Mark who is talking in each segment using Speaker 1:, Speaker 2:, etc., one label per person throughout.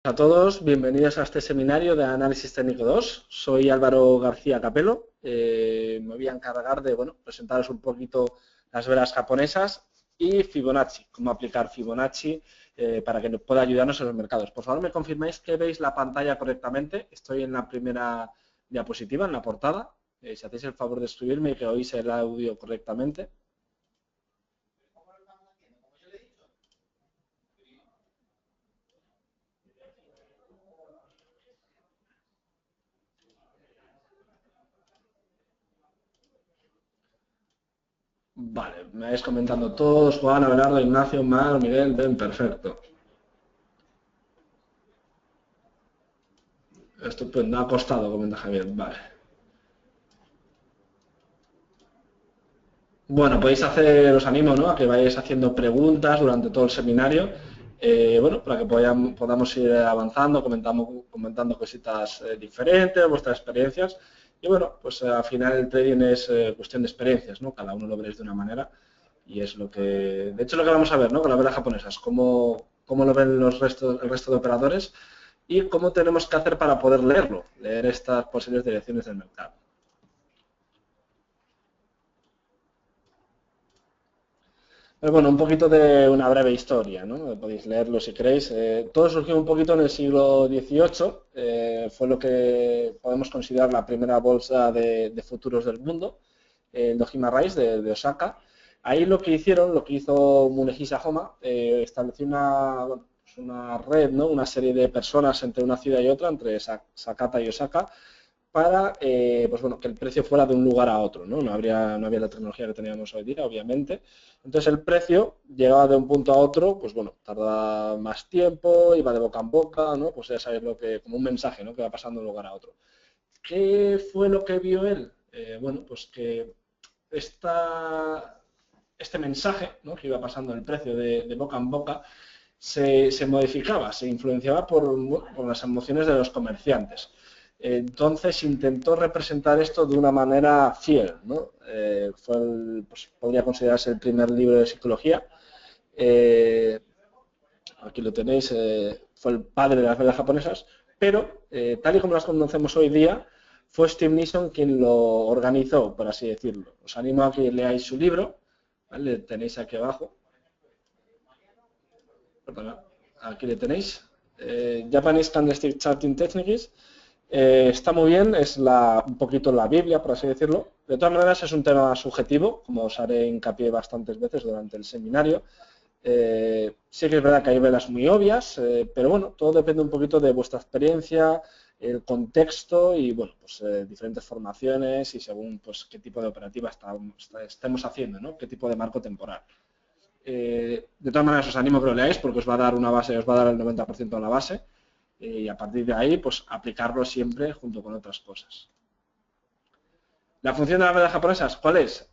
Speaker 1: A todos, bienvenidos a este seminario de Análisis Técnico 2. Soy Álvaro García Capelo. Me voy a encargar de presentaros un poquito las velas japonesas y Fibonacci, cómo aplicar Fibonacci para que nos pueda ayudarnos en los mercados. Por favor, me confirmáis que veis la pantalla correctamente. Estoy en la primera diapositiva, en la portada. Si hacéis el favor de escribirme y que oís el audio correctamente. Vale, me vais comentando todos, Juan, Abelardo, Ignacio, Mar, Miguel, Ben, perfecto. Estupendo, ha costado, comenta Javier, vale. Bueno, podéis hacer, os animo, ¿no?, a que vayáis haciendo preguntas durante todo el seminario, para que podamos ir avanzando, comentando cositas diferentes, vuestras experiencias. Y bueno, pues al final el trading es cuestión de experiencias, ¿no? Cada uno lo veréis de una manera y es lo que, de hecho, lo que vamos a ver, ¿no?, con las velas japonesas, cómo lo ven el resto de operadores y cómo tenemos que hacer para poder leer estas posibles direcciones del mercado. Pero bueno, un poquito de una breve historia, ¿no? Podéis leerlo si queréis. Todo surgió un poquito en el siglo XVIII, fue lo que podemos considerar la primera bolsa de futuros del mundo, el Dojima Rise de Osaka. Ahí lo que hizo Munehisa Homa, estableció una red, ¿no?, una serie de personas entre una ciudad y otra, entre Sakata y Osaka, para que el precio fuera de un lugar a otro, ¿no? No había la tecnología que teníamos hoy día, obviamente. Entonces el precio llegaba de un punto a otro, pues bueno, tarda más tiempo, iba de boca en boca, ¿no? Pues ya sabéis como un mensaje, ¿no?, que va pasando de un lugar a otro. ¿Qué fue lo que vio él? Pues que este mensaje, ¿no?, que iba pasando el precio de boca en boca, se modificaba, se influenciaba por las emociones de los comerciantes. Entonces intentó representar esto de una manera fiel, ¿no? Podría considerarse el primer libro de psicología. Aquí lo tenéis, fue el padre de las velas japonesas, pero tal y como las conocemos hoy día, fue Steve Nixon quien lo organizó, por así decirlo. Os animo a que leáis su libro, ¿vale? Tenéis aquí abajo. Perdona, aquí le tenéis. Japanese Candlestick Charting Techniques. Está muy bien, es un poquito la Biblia, por así decirlo. De todas maneras, es un tema subjetivo, como os haré hincapié bastantes veces durante el seminario. Sí que es verdad que hay velas muy obvias, pero bueno, todo depende un poquito de vuestra experiencia, el contexto y diferentes formaciones y según qué tipo de operativa estemos haciendo, ¿no?, qué tipo de marco temporal. De todas maneras, os animo a que lo leáis porque os va a dar una base, os va a dar el 90% de la base y a partir de ahí, pues aplicarlo siempre junto con otras cosas. La función de las velas japonesas, ¿cuál es?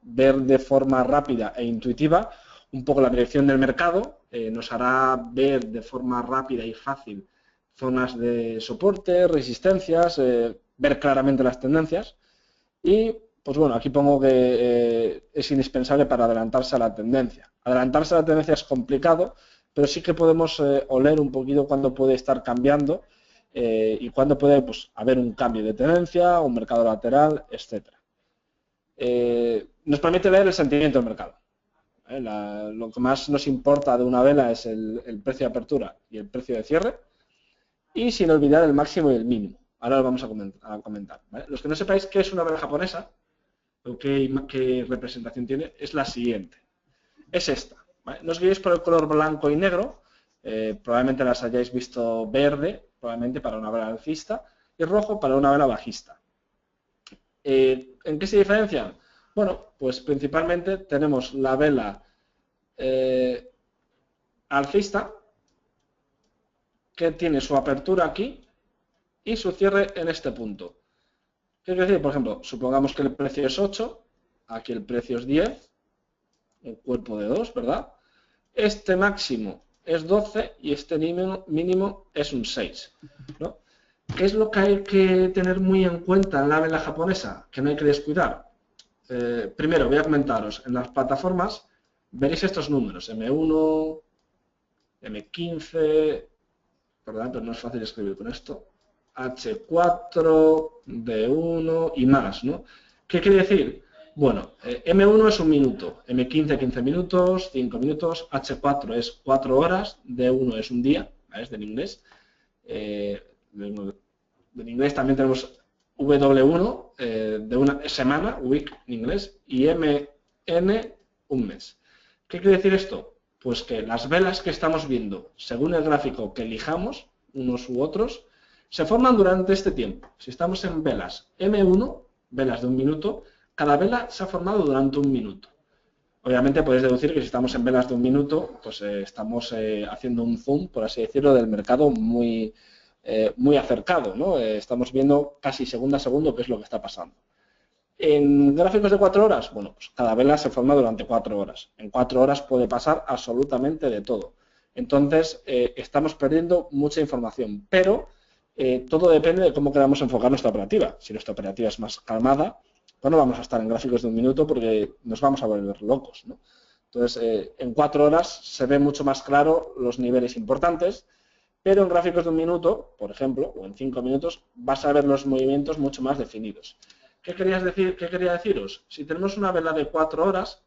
Speaker 1: Ver de forma rápida e intuitiva un poco la dirección del mercado, nos hará ver de forma rápida y fácil zonas de soporte, resistencias, ver claramente las tendencias y, aquí pongo que es indispensable para adelantarse a la tendencia. Adelantarse a la tendencia es complicado, pero sí que podemos oler un poquito cuándo puede estar cambiando y cuándo puede haber un cambio de tendencia, un mercado lateral, etc. Nos permite leer el sentimiento del mercado. Lo que más nos importa de una vela es el precio de apertura y el precio de cierre, y sin olvidar el máximo y el mínimo. Ahora lo vamos a comentar. ¿Vale? Los que no sepáis qué es una vela japonesa o qué representación tiene, es la siguiente. Es esta. ¿Vale? No os guiéis por el color blanco y negro, probablemente las hayáis visto verde, probablemente para una vela alcista, y rojo para una vela bajista. ¿En qué se diferencian? Bueno, pues principalmente tenemos la vela alcista, que tiene su apertura aquí y su cierre en este punto. ¿Qué quiere decir? Por ejemplo, supongamos que el precio es 8, aquí el precio es 10, un cuerpo de 2, ¿verdad? Este máximo es 12 y este mínimo es un 6, ¿no? ¿Qué es lo que hay que tener muy en cuenta en la vela japonesa? Que no hay que descuidar. Primero voy a comentaros, en las plataformas veréis estos números, M1, M15, perdón, pero no es fácil escribir con esto, H4, D1 y más, ¿no? ¿Qué quiere decir? Bueno, M1 es un minuto, M15 15 minutos, 5 minutos, H4 es 4 horas, D1 es un día, ¿ves? En inglés. En inglés también tenemos W1 de una semana, week en inglés, y MN un mes. ¿Qué quiere decir esto? Pues que las velas que estamos viendo, según el gráfico que elijamos, unos u otros, se forman durante este tiempo. Si estamos en velas M1, velas de un minuto, cada vela se ha formado durante un minuto. Obviamente podéis deducir que si estamos en velas de un minuto, pues estamos haciendo un zoom, por así decirlo, del mercado muy acercado, ¿no? Estamos viendo casi segundo a segundo qué es lo que está pasando. En gráficos de 4 horas, bueno, pues cada vela se forma durante 4 horas. En 4 horas puede pasar absolutamente de todo. Entonces, estamos perdiendo mucha información, pero todo depende de cómo queramos enfocar nuestra operativa. Si nuestra operativa es más calmada, pues no vamos a estar en gráficos de un minuto porque nos vamos a volver locos, ¿no? Entonces, en 4 horas se ve mucho más claro los niveles importantes, pero en gráficos de un minuto, por ejemplo, o en 5 minutos, vas a ver los movimientos mucho más definidos. ¿Qué quería deciros? Si tenemos una vela de 4 horas,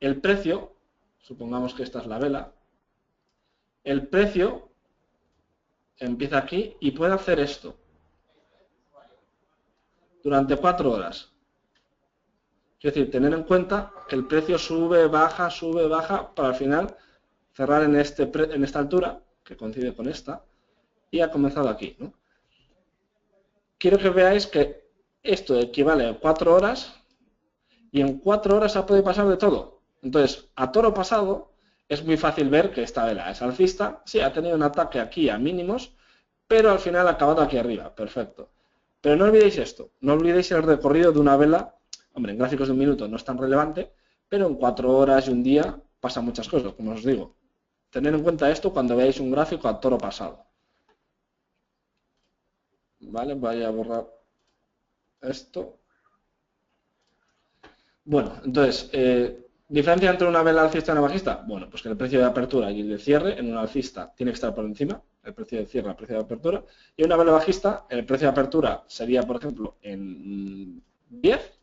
Speaker 1: el precio, supongamos que esta es la vela, el precio empieza aquí y puede hacer esto durante 4 horas. Es decir, tener en cuenta que el precio sube, baja, para al final cerrar en esta altura, que coincide con esta, y ha comenzado aquí, ¿no? Quiero que veáis que esto equivale a 4 horas y en 4 horas se puede pasar de todo. Entonces, a toro pasado es muy fácil ver que esta vela es alcista. Sí, ha tenido un ataque aquí a mínimos, pero al final ha acabado aquí arriba. Perfecto. Pero no olvidéis esto. No olvidéis el recorrido de una vela. Hombre, en gráficos de un minuto no es tan relevante, pero en 4 horas y un día pasan muchas cosas, como os digo. Tened en cuenta esto cuando veáis un gráfico a toro pasado. Vale, voy a borrar esto. Bueno, entonces, ¿diferencia entre una vela alcista y una bajista? Bueno, pues que el precio de apertura y el de cierre en una alcista tiene que estar por encima, el precio de cierre, el precio de apertura, y en una vela bajista, el precio de apertura sería, por ejemplo, en 10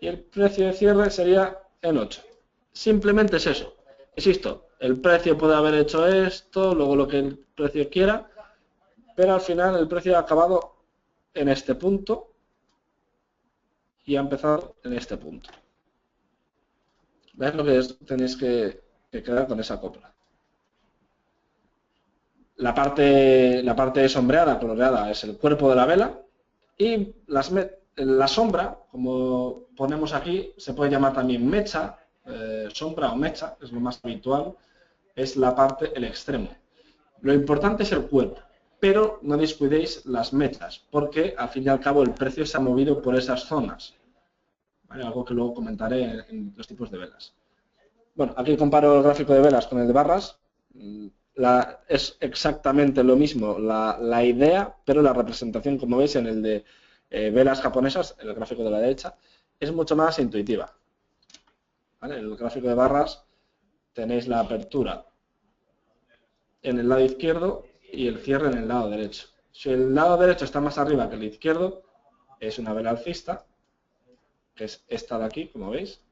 Speaker 1: y el precio de cierre sería en 8. Simplemente es eso. Insisto, el precio puede haber hecho esto, luego lo que el precio quiera, pero al final el precio ha acabado en este punto y ha empezado en este punto. ¿Veis lo que tenéis que quedar con esa copla? La parte sombreada, coloreada, es el cuerpo de la vela y la sombra, como ponemos aquí, se puede llamar también mecha, sombra o mecha, es lo más habitual, es el extremo. Lo importante es el cuerpo, pero no descuidéis las mechas, porque al fin y al cabo el precio se ha movido por esas zonas. ¿Vale? Algo que luego comentaré en los tipos de velas. Bueno, aquí comparo el gráfico de velas con el de barras. Es exactamente lo mismo la idea, pero la representación, como veis en el de velas japonesas, el gráfico de la derecha, es mucho más intuitiva. ¿Vale? En el gráfico de barras tenéis la apertura en el lado izquierdo y el cierre en el lado derecho. Si el lado derecho está más arriba que el izquierdo, es una vela alcista, que es esta de aquí, como veis.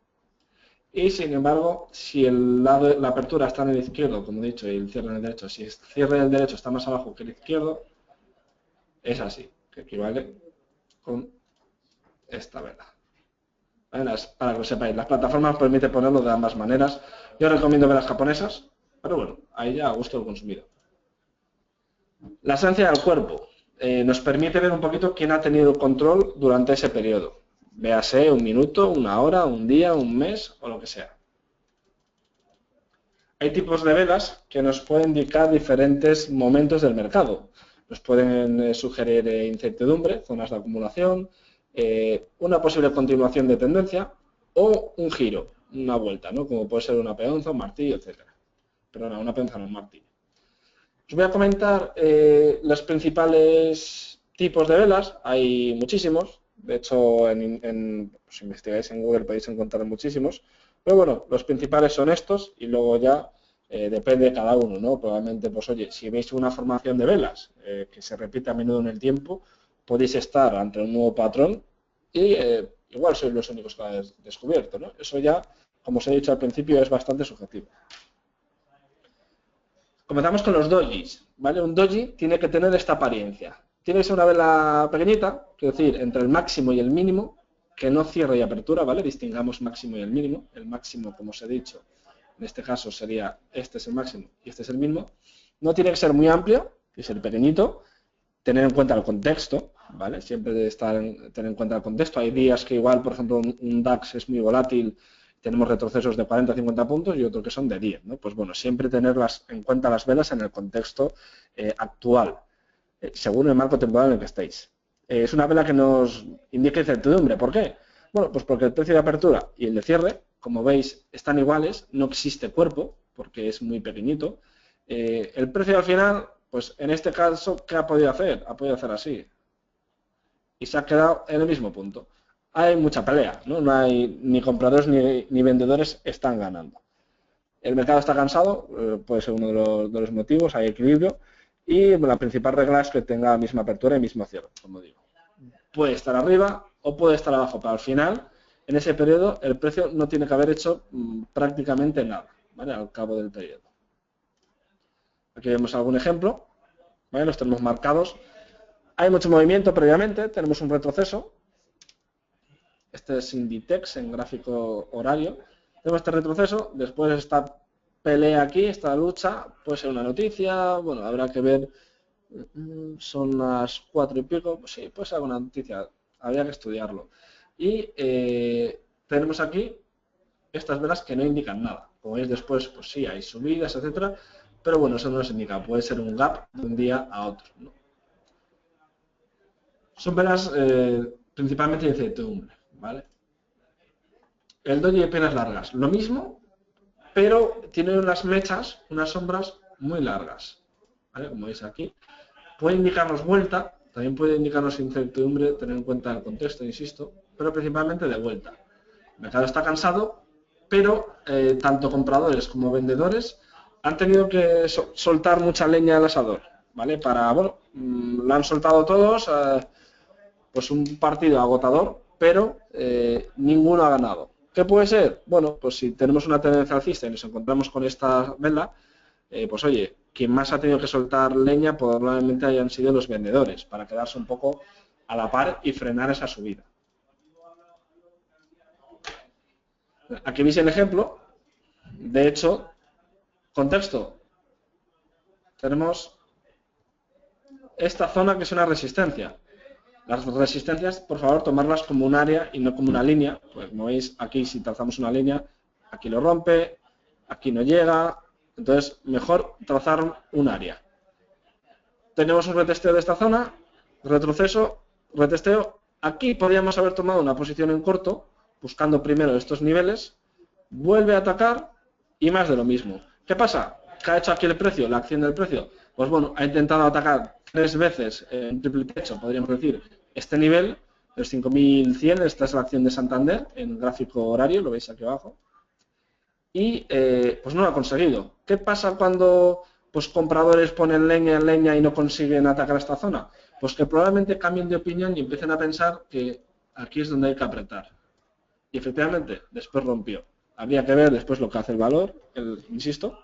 Speaker 1: Y sin embargo, si la apertura está en el izquierdo, como he dicho, y el cierre en el derecho, si el cierre del derecho está más abajo que el izquierdo, es así, que equivale con esta vela. Para que lo sepáis, las plataformas permiten ponerlo de ambas maneras. Yo recomiendo velas japonesas, pero bueno, ahí ya a gusto del consumidor. La esencia del cuerpo nos permite ver un poquito quién ha tenido el control durante ese periodo. Véase un minuto, una hora, un día, un mes o lo que sea. Hay tipos de velas que nos pueden indicar diferentes momentos del mercado. Nos pueden sugerir incertidumbre, zonas de acumulación, una posible continuación de tendencia o un giro, una vuelta, ¿no? Como puede ser una peonza, un martillo, etc. Perdona, una peonza no, un martillo. Os voy a comentar los principales tipos de velas. Hay muchísimos. De hecho, si investigáis en Google podéis encontrar muchísimos. Pero bueno, los principales son estos y luego ya depende de cada uno, ¿no? Probablemente, pues oye, si veis una formación de velas que se repite a menudo en el tiempo, podéis estar ante un nuevo patrón y igual sois los únicos que lo habéis descubierto, ¿no? Eso ya, como os he dicho al principio, es bastante subjetivo. Comenzamos con los dojis, ¿vale? Un doji tiene que tener esta apariencia. Tiene que ser una vela pequeñita, es decir, entre el máximo y el mínimo, que no cierre y apertura, ¿vale? Distingamos máximo y el mínimo. El máximo, como os he dicho, en este caso sería, este es el máximo y este es el mínimo. No tiene que ser muy amplio, tiene que ser pequeñito, tener en cuenta el contexto, ¿vale? Siempre debe tener en cuenta el contexto. Hay días que igual, por ejemplo, un DAX es muy volátil, tenemos retrocesos de 40 a 50 puntos y otros que son de 10, ¿no? Pues bueno, siempre tener en cuenta las velas en el contexto actual, según el marco temporal en el que estéis. Es una vela que nos indica incertidumbre. ¿Por qué? Bueno, pues porque el precio de apertura y el de cierre, como veis, están iguales, no existe cuerpo, porque es muy pequeñito. El precio al final, pues en este caso, ¿qué ha podido hacer? Ha podido hacer así. Y se ha quedado en el mismo punto. Hay mucha pelea, ¿no? No hay ni compradores ni vendedores están ganando. El mercado está cansado, puede ser uno de los motivos, hay equilibrio. Y la principal regla es que tenga la misma apertura y mismo cierre, como digo. Puede estar arriba o puede estar abajo, pero al final, en ese periodo, el precio no tiene que haber hecho prácticamente nada, ¿vale? Al cabo del periodo. Aquí vemos algún ejemplo, ¿vale? Los tenemos marcados. Hay mucho movimiento previamente, tenemos un retroceso. Este es Inditex en gráfico horario. Tenemos este retroceso, después esta pelea aquí, esta lucha, puede ser una noticia, bueno, habrá que ver, son las 4 y pico, pues sí, puede ser alguna noticia, habría que estudiarlo. Y tenemos aquí estas velas que no indican nada. Como veis después, pues sí, hay subidas, etcétera, pero bueno, eso no nos indica, puede ser un gap de un día a otro, ¿no? Son velas principalmente de incertidumbre, ¿vale? El doji de penas largas, lo mismo, pero tiene unas mechas, unas sombras muy largas, ¿vale? Como veis aquí. Puede indicarnos vuelta, también puede indicarnos incertidumbre, tener en cuenta el contexto, insisto, pero principalmente de vuelta. El mercado está cansado, pero tanto compradores como vendedores han tenido que soltar mucha leña al asador, ¿vale? Bueno, lo han soltado todos, pues un partido agotador, pero ninguno ha ganado. ¿Qué puede ser? Bueno, pues si tenemos una tendencia alcista y nos encontramos con esta vela, pues oye, quien más ha tenido que soltar leña probablemente hayan sido los vendedores, para quedarse un poco a la par y frenar esa subida. Aquí veis el ejemplo. De hecho, contexto. Tenemos esta zona que es una resistencia. Las resistencias, por favor, tomarlas como un área y no como una línea. Pues como veis, aquí si trazamos una línea, aquí lo rompe, aquí no llega. Entonces, mejor trazar un área. Tenemos un retesteo de esta zona, retroceso, retesteo. Aquí podríamos haber tomado una posición en corto, buscando primero estos niveles, vuelve a atacar y más de lo mismo. ¿Qué pasa? ¿Qué ha hecho aquí el precio, la acción del precio? Pues bueno, ha intentado atacar 3 veces en triple techo, podríamos decir, este nivel, el 5100, esta es la acción de Santander, en gráfico horario, lo veis aquí abajo, y pues no lo ha conseguido. ¿Qué pasa cuando pues compradores ponen leña en leña y no consiguen atacar esta zona? Pues que probablemente cambien de opinión y empiecen a pensar que aquí es donde hay que apretar. Y efectivamente, después rompió. Habría que ver después lo que hace el valor, insisto,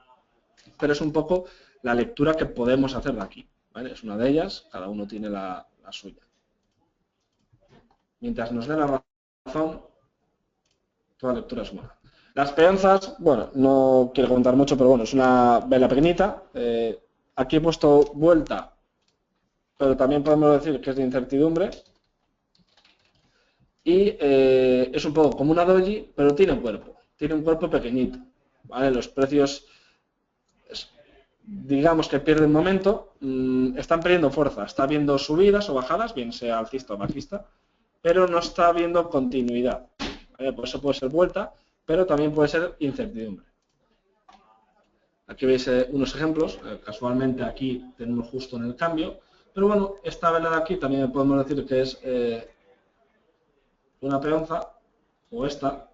Speaker 1: pero es un poco la lectura que podemos hacer de aquí, ¿vale? Es una de ellas, cada uno tiene la suya. Mientras nos dé la razón, toda lectura es buena. Las peonzas, bueno, no quiero comentar mucho, pero bueno, es una vela pequeñita. Aquí he puesto vuelta, pero también podemos decir que es de incertidumbre. Y es un poco como una doji, pero tiene un cuerpo pequeñito, ¿vale? Los precios, digamos que pierden momento, están perdiendo fuerza, está habiendo subidas o bajadas, bien sea alcista o bajista, pero no está habiendo continuidad, ¿vale? Por eso puede ser vuelta, pero también puede ser incertidumbre. Aquí veis unos ejemplos, casualmente aquí tenemos justo en el cambio, pero bueno, esta vela de aquí también podemos decir que es una peonza, o esta.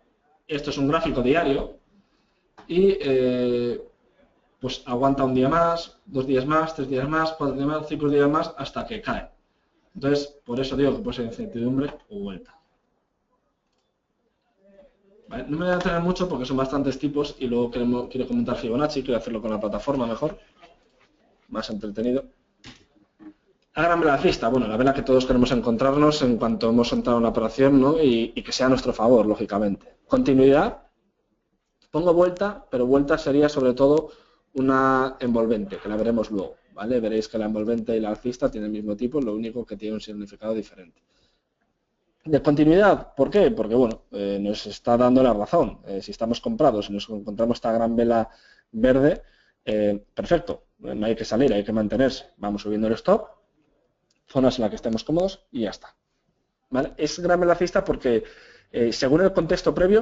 Speaker 1: Esto es un gráfico diario y pues aguanta un día más, 2 días más, 3 días más, 4 días más, 5 días más, hasta que cae. Entonces, por eso digo que puede ser incertidumbre o vuelta. ¿Vale? No me voy a detener mucho porque son bastantes tipos y luego quiero comentar Fibonacci, quiero hacerlo con la plataforma mejor, más entretenido. La gran vela alcista, bueno, la vela que todos queremos encontrarnos en cuanto hemos entrado en la operación, ¿no? y que sea a nuestro favor, lógicamente. Continuidad, pongo vuelta, pero vuelta sería sobre todo una envolvente, que la veremos luego, ¿vale? Veréis que la envolvente y la alcista tienen el mismo tipo, lo único que tiene un significado diferente. De continuidad, ¿por qué? Porque, bueno, nos está dando la razón. Si estamos comprados y nos encontramos esta gran vela verde, perfecto, no hay que salir, hay que mantenerse. Vamos subiendo el stop, zonas en las que estemos cómodos y ya está. ¿Vale? Es gran vela alcista porque, según el contexto previo,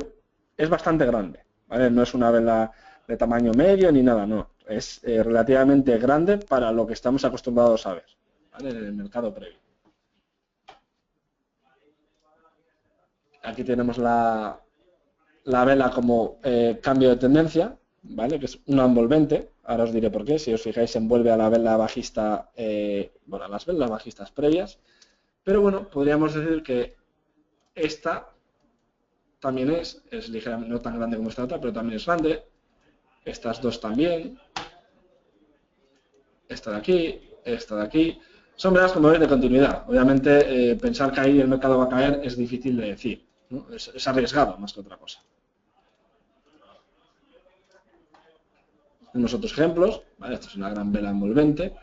Speaker 1: es bastante grande. ¿Vale? No es una vela de tamaño medio ni nada, no. Es relativamente grande para lo que estamos acostumbrados a ver, ¿vale? En el mercado previo. Aquí tenemos la vela como cambio de tendencia, ¿vale? Que es una envolvente. Ahora os diré por qué. Si os fijáis, envuelve a la vela bajista, bueno, a las velas bajistas previas. Pero bueno, podríamos decir que esta también es ligeramente, no tan grande como esta otra, pero también es grande. Estas dos también. Esta de aquí, esta de aquí. Son velas, como veis, de continuidad. Obviamente, pensar que ahí el mercado va a caer es difícil de decir, ¿no? Es arriesgado más que otra cosa. Unos otros ejemplos, ¿vale? Esto es una gran vela envolvente.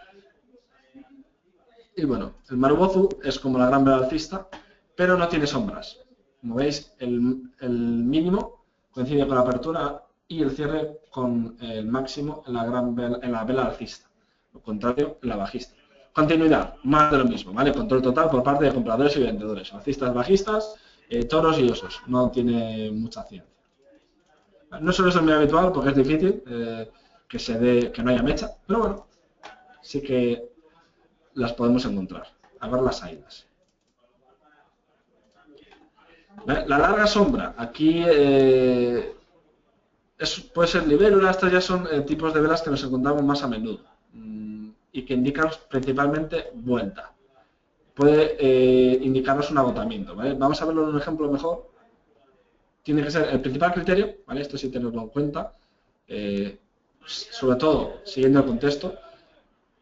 Speaker 1: Y bueno, el Marubozu es como la gran vela alcista, pero no tiene sombras. Como veis, el mínimo coincide con la apertura y el cierre con el máximo en la vela alcista. Lo contrario, en la bajista. Continuidad, más de lo mismo, ¿vale? Control total por parte de compradores y vendedores. Alcistas, bajistas, toros y osos. No tiene mucha ciencia. No suele ser muy habitual porque es difícil que no haya mecha, pero bueno, sí que las podemos encontrar. A ver las salidas. La larga sombra, aquí puede ser libélula, estas ya son tipos de velas que nos encontramos más a menudo y que indican principalmente vuelta. Puede indicarnos un agotamiento, ¿vale? Vamos a verlo en un ejemplo mejor. Tiene que ser el principal criterio, ¿vale? Esto sí tenerlo en cuenta, sobre todo siguiendo el contexto.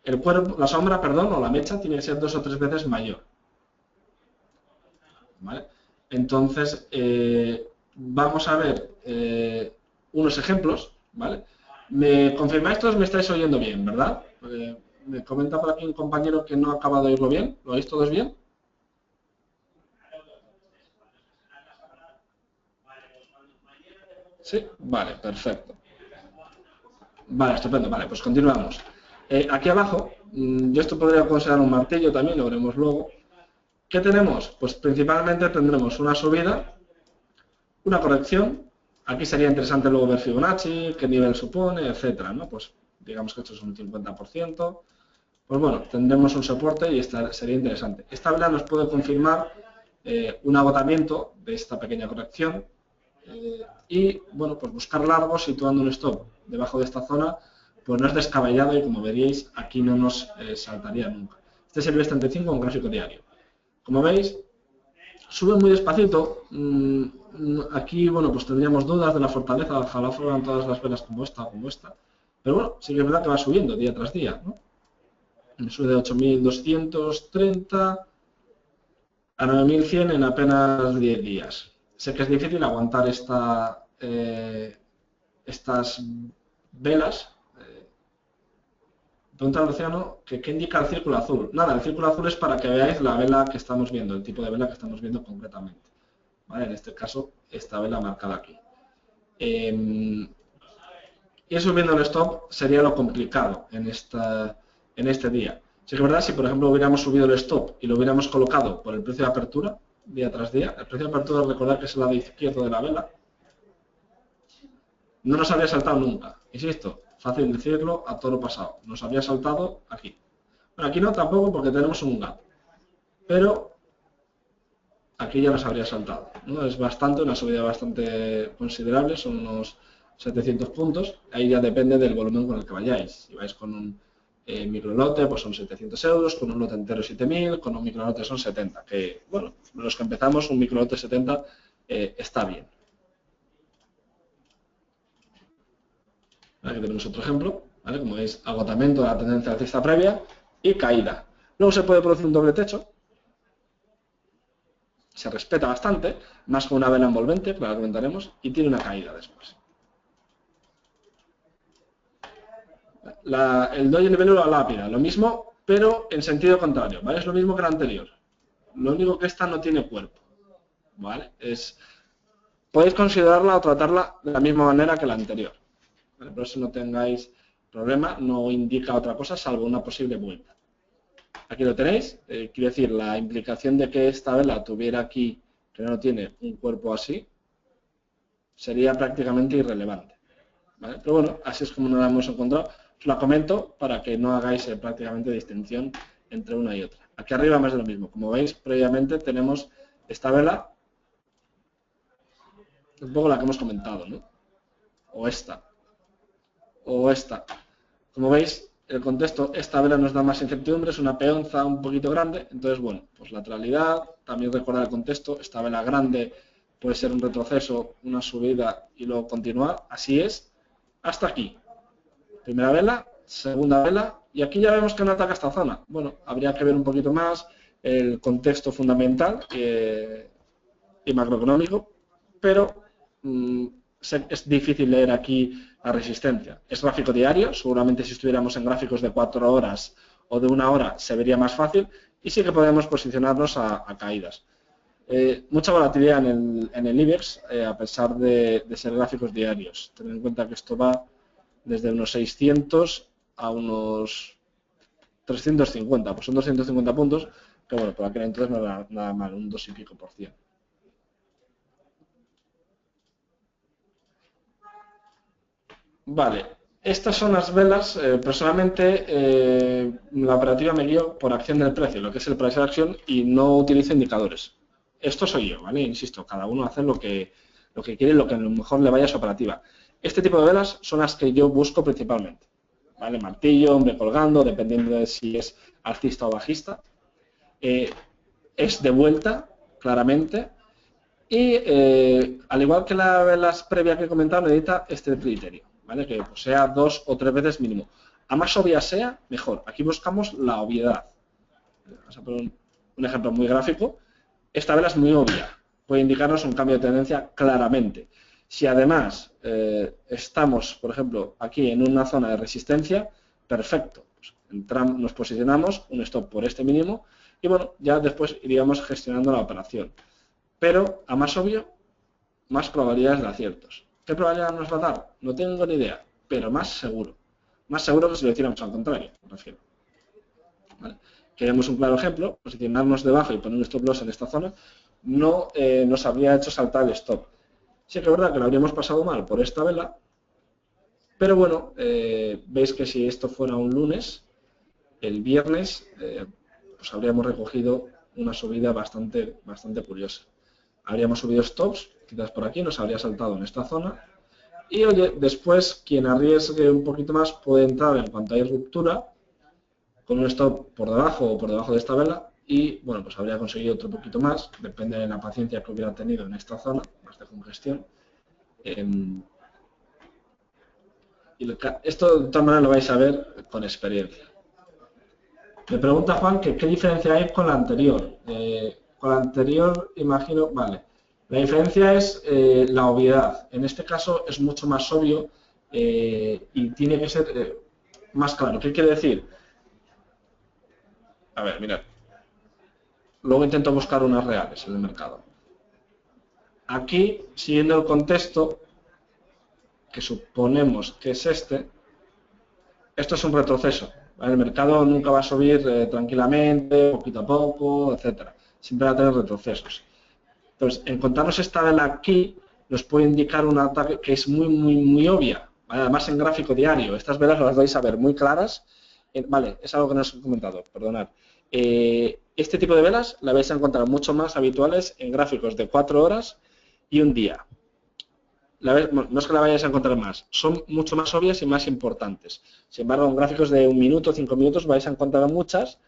Speaker 1: El cuerpo, la sombra, perdón, o la mecha tiene que ser 2 o 3 veces mayor, ¿vale? Entonces, vamos a ver unos ejemplos, ¿vale? ¿Me confirmáis todos? Me estáis oyendo bien, ¿verdad? Me comenta por aquí un compañero que no ha acabado de oírlo bien. ¿Lo oís todos bien? Sí, vale, perfecto. Vale, estupendo, vale, pues continuamos. Aquí abajo, yo esto podría considerar un martillo también, lo veremos luego. ¿Qué tenemos? Pues principalmente tendremos una subida, una corrección. Aquí sería interesante luego ver Fibonacci, qué nivel supone, etcétera, ¿no? Pues digamos que esto es un 50%. Pues bueno, tendremos un soporte y sería interesante. Esta vela nos puede confirmar un agotamiento de esta pequeña corrección y, bueno, pues buscar largos situando un stop debajo de esta zona, pues no es descabellado y, como veríais, aquí no nos saltaría nunca. Este es el IBEX 35 en gráfico diario. Como veis, sube muy despacito. Aquí, bueno, pues tendríamos dudas de la fortaleza. Ojalá fueran todas las velas como esta o como esta. Pero bueno, sí que es verdad que va subiendo día tras día, ¿no? Sube de 8.230 a 9.100 en apenas 10 días. Sé que es difícil aguantar estas velas. Pregunta Luciano, ¿qué indica el círculo azul? Nada, el círculo azul es para que veáis la vela que estamos viendo, el tipo de vela que estamos viendo concretamente. ¿Vale? En este caso, esta vela marcada aquí. Ir subiendo el stop sería lo complicado en este día. Si es verdad, si por ejemplo hubiéramos subido el stop y lo hubiéramos colocado por el precio de apertura, día tras día, el precio de apertura, recordad que es el lado izquierdo de la vela, no nos habría saltado nunca. Insisto, fácil decirlo, a toro pasado. Nos habría saltado aquí. Bueno, aquí no tampoco porque tenemos un gap. Pero aquí ya nos habría saltado, ¿no? Es bastante, una subida bastante considerable, son unos 700 puntos, ahí ya depende del volumen con el que vayáis. Si vais con un microlote, pues son 700 euros, con un lote entero 7.000, con un microlote son 70, que, bueno, los que empezamos, un microlote 70 está bien. Aquí tenemos otro ejemplo, ¿vale? Como veis, agotamiento de la tendencia alcista previa y caída. Luego se puede producir un doble techo, se respeta bastante, más con una vela envolvente, que la comentaremos, y tiene una caída después. El doy, el nivel o la lápida, lo mismo, pero en sentido contrario, ¿vale? Es lo mismo que la anterior. Lo único que esta no tiene cuerpo, ¿vale? Podéis considerarla o tratarla de la misma manera que la anterior, ¿vale? Por eso no tengáis problema, no indica otra cosa salvo una posible vuelta. Aquí lo tenéis, quiere decir, la implicación de que esta vela tuviera aquí, que no tiene un cuerpo así, sería prácticamente irrelevante, ¿vale? Pero bueno, así es como nos la hemos encontrado. Os la comento para que no hagáis prácticamente distinción entre una y otra. Aquí arriba más de lo mismo. Como veis, previamente tenemos esta vela, un poco la que hemos comentado, ¿no? O esta. Como veis, el contexto, esta vela nos da más incertidumbre, es una peonza un poquito grande, entonces, bueno, pues lateralidad, también recordar el contexto, esta vela grande puede ser un retroceso, una subida y luego continuar, así es, hasta aquí. Primera vela, segunda vela, y aquí ya vemos que no ataca esta zona. Bueno, habría que ver un poquito más el contexto fundamental y macroeconómico, pero es difícil leer aquí la resistencia. Es gráfico diario, seguramente si estuviéramos en gráficos de 4 horas o de 1 hora se vería más fácil, y sí que podemos posicionarnos a caídas. Mucha volatilidad en el IBEX, a pesar de ser gráficos diarios. Tened en cuenta que esto va desde unos 600 a unos 350, pues son 250 puntos, que bueno, por aquel entonces no era nada mal, un 2 y pico %. Vale, estas son las velas, personalmente la operativa me guío por acción del precio, lo que es el price action, y no utilizo indicadores. Esto soy yo, ¿vale? Insisto, cada uno hace lo que quiere, lo que a lo mejor le vaya a su operativa. Este tipo de velas son las que yo busco principalmente, ¿vale? Martillo, hombre colgando, dependiendo de si es alcista o bajista. Es de vuelta, claramente, y al igual que las velas previas que he comentado, necesita este criterio, ¿vale? Que sea 2 o 3 veces mínimo. A más obvia sea, mejor. Aquí buscamos la obviedad. Vamos a poner un ejemplo muy gráfico. Esta vela es muy obvia, puede indicarnos un cambio de tendencia claramente. Si además estamos, por ejemplo, aquí en una zona de resistencia, perfecto. Pues nos posicionamos, un stop por este mínimo, y bueno, ya después iríamos gestionando la operación. Pero, a más obvio, más probabilidades de aciertos. ¿Qué probabilidad nos va a dar? No tengo ni idea, pero más seguro. Más seguro que si lo hiciéramos al contrario, me refiero. ¿Vale? Queremos un claro ejemplo, posicionarnos debajo y poner un stop loss en esta zona, no nos habría hecho saltar el stop. Sí que es verdad que lo habríamos pasado mal por esta vela, pero bueno, veis que si esto fuera un lunes, el viernes, pues habríamos recogido una subida bastante curiosa. Habríamos subido stops, quizás por aquí, nos habría saltado en esta zona, y oye, después quien arriesgue un poquito más puede entrar en cuanto hay ruptura, con un stop por debajo o por debajo de esta vela, y bueno, pues habría conseguido otro poquito más, depende de la paciencia que hubiera tenido en esta zona, más de congestión. Y esto de todas maneras lo vais a ver con experiencia. Me pregunta Juan que qué diferencia hay con la anterior. Con la anterior, imagino, vale. La diferencia es la obviedad. En este caso es mucho más obvio y tiene que ser más claro. ¿Qué quiere decir? A ver, mirad. Luego intento buscar unas reales en el mercado. Aquí, siguiendo el contexto, que suponemos que es este, esto es un retroceso. ¿Vale? El mercado nunca va a subir tranquilamente, poquito a poco, etcétera. Siempre va a tener retrocesos. Entonces, encontrarnos esta vela aquí nos puede indicar un ataque que es muy obvia. ¿Vale? Además, en gráfico diario, estas velas las vais a ver muy claras. Vale, es algo que no os he comentado, perdonad. Este tipo de velas la vais a encontrar mucho más habituales en gráficos de 4 horas y un día. no es que la vayáis a encontrar más, son mucho más obvias y más importantes. Sin embargo, en gráficos de 1 minuto, 5 minutos vais a encontrar muchas,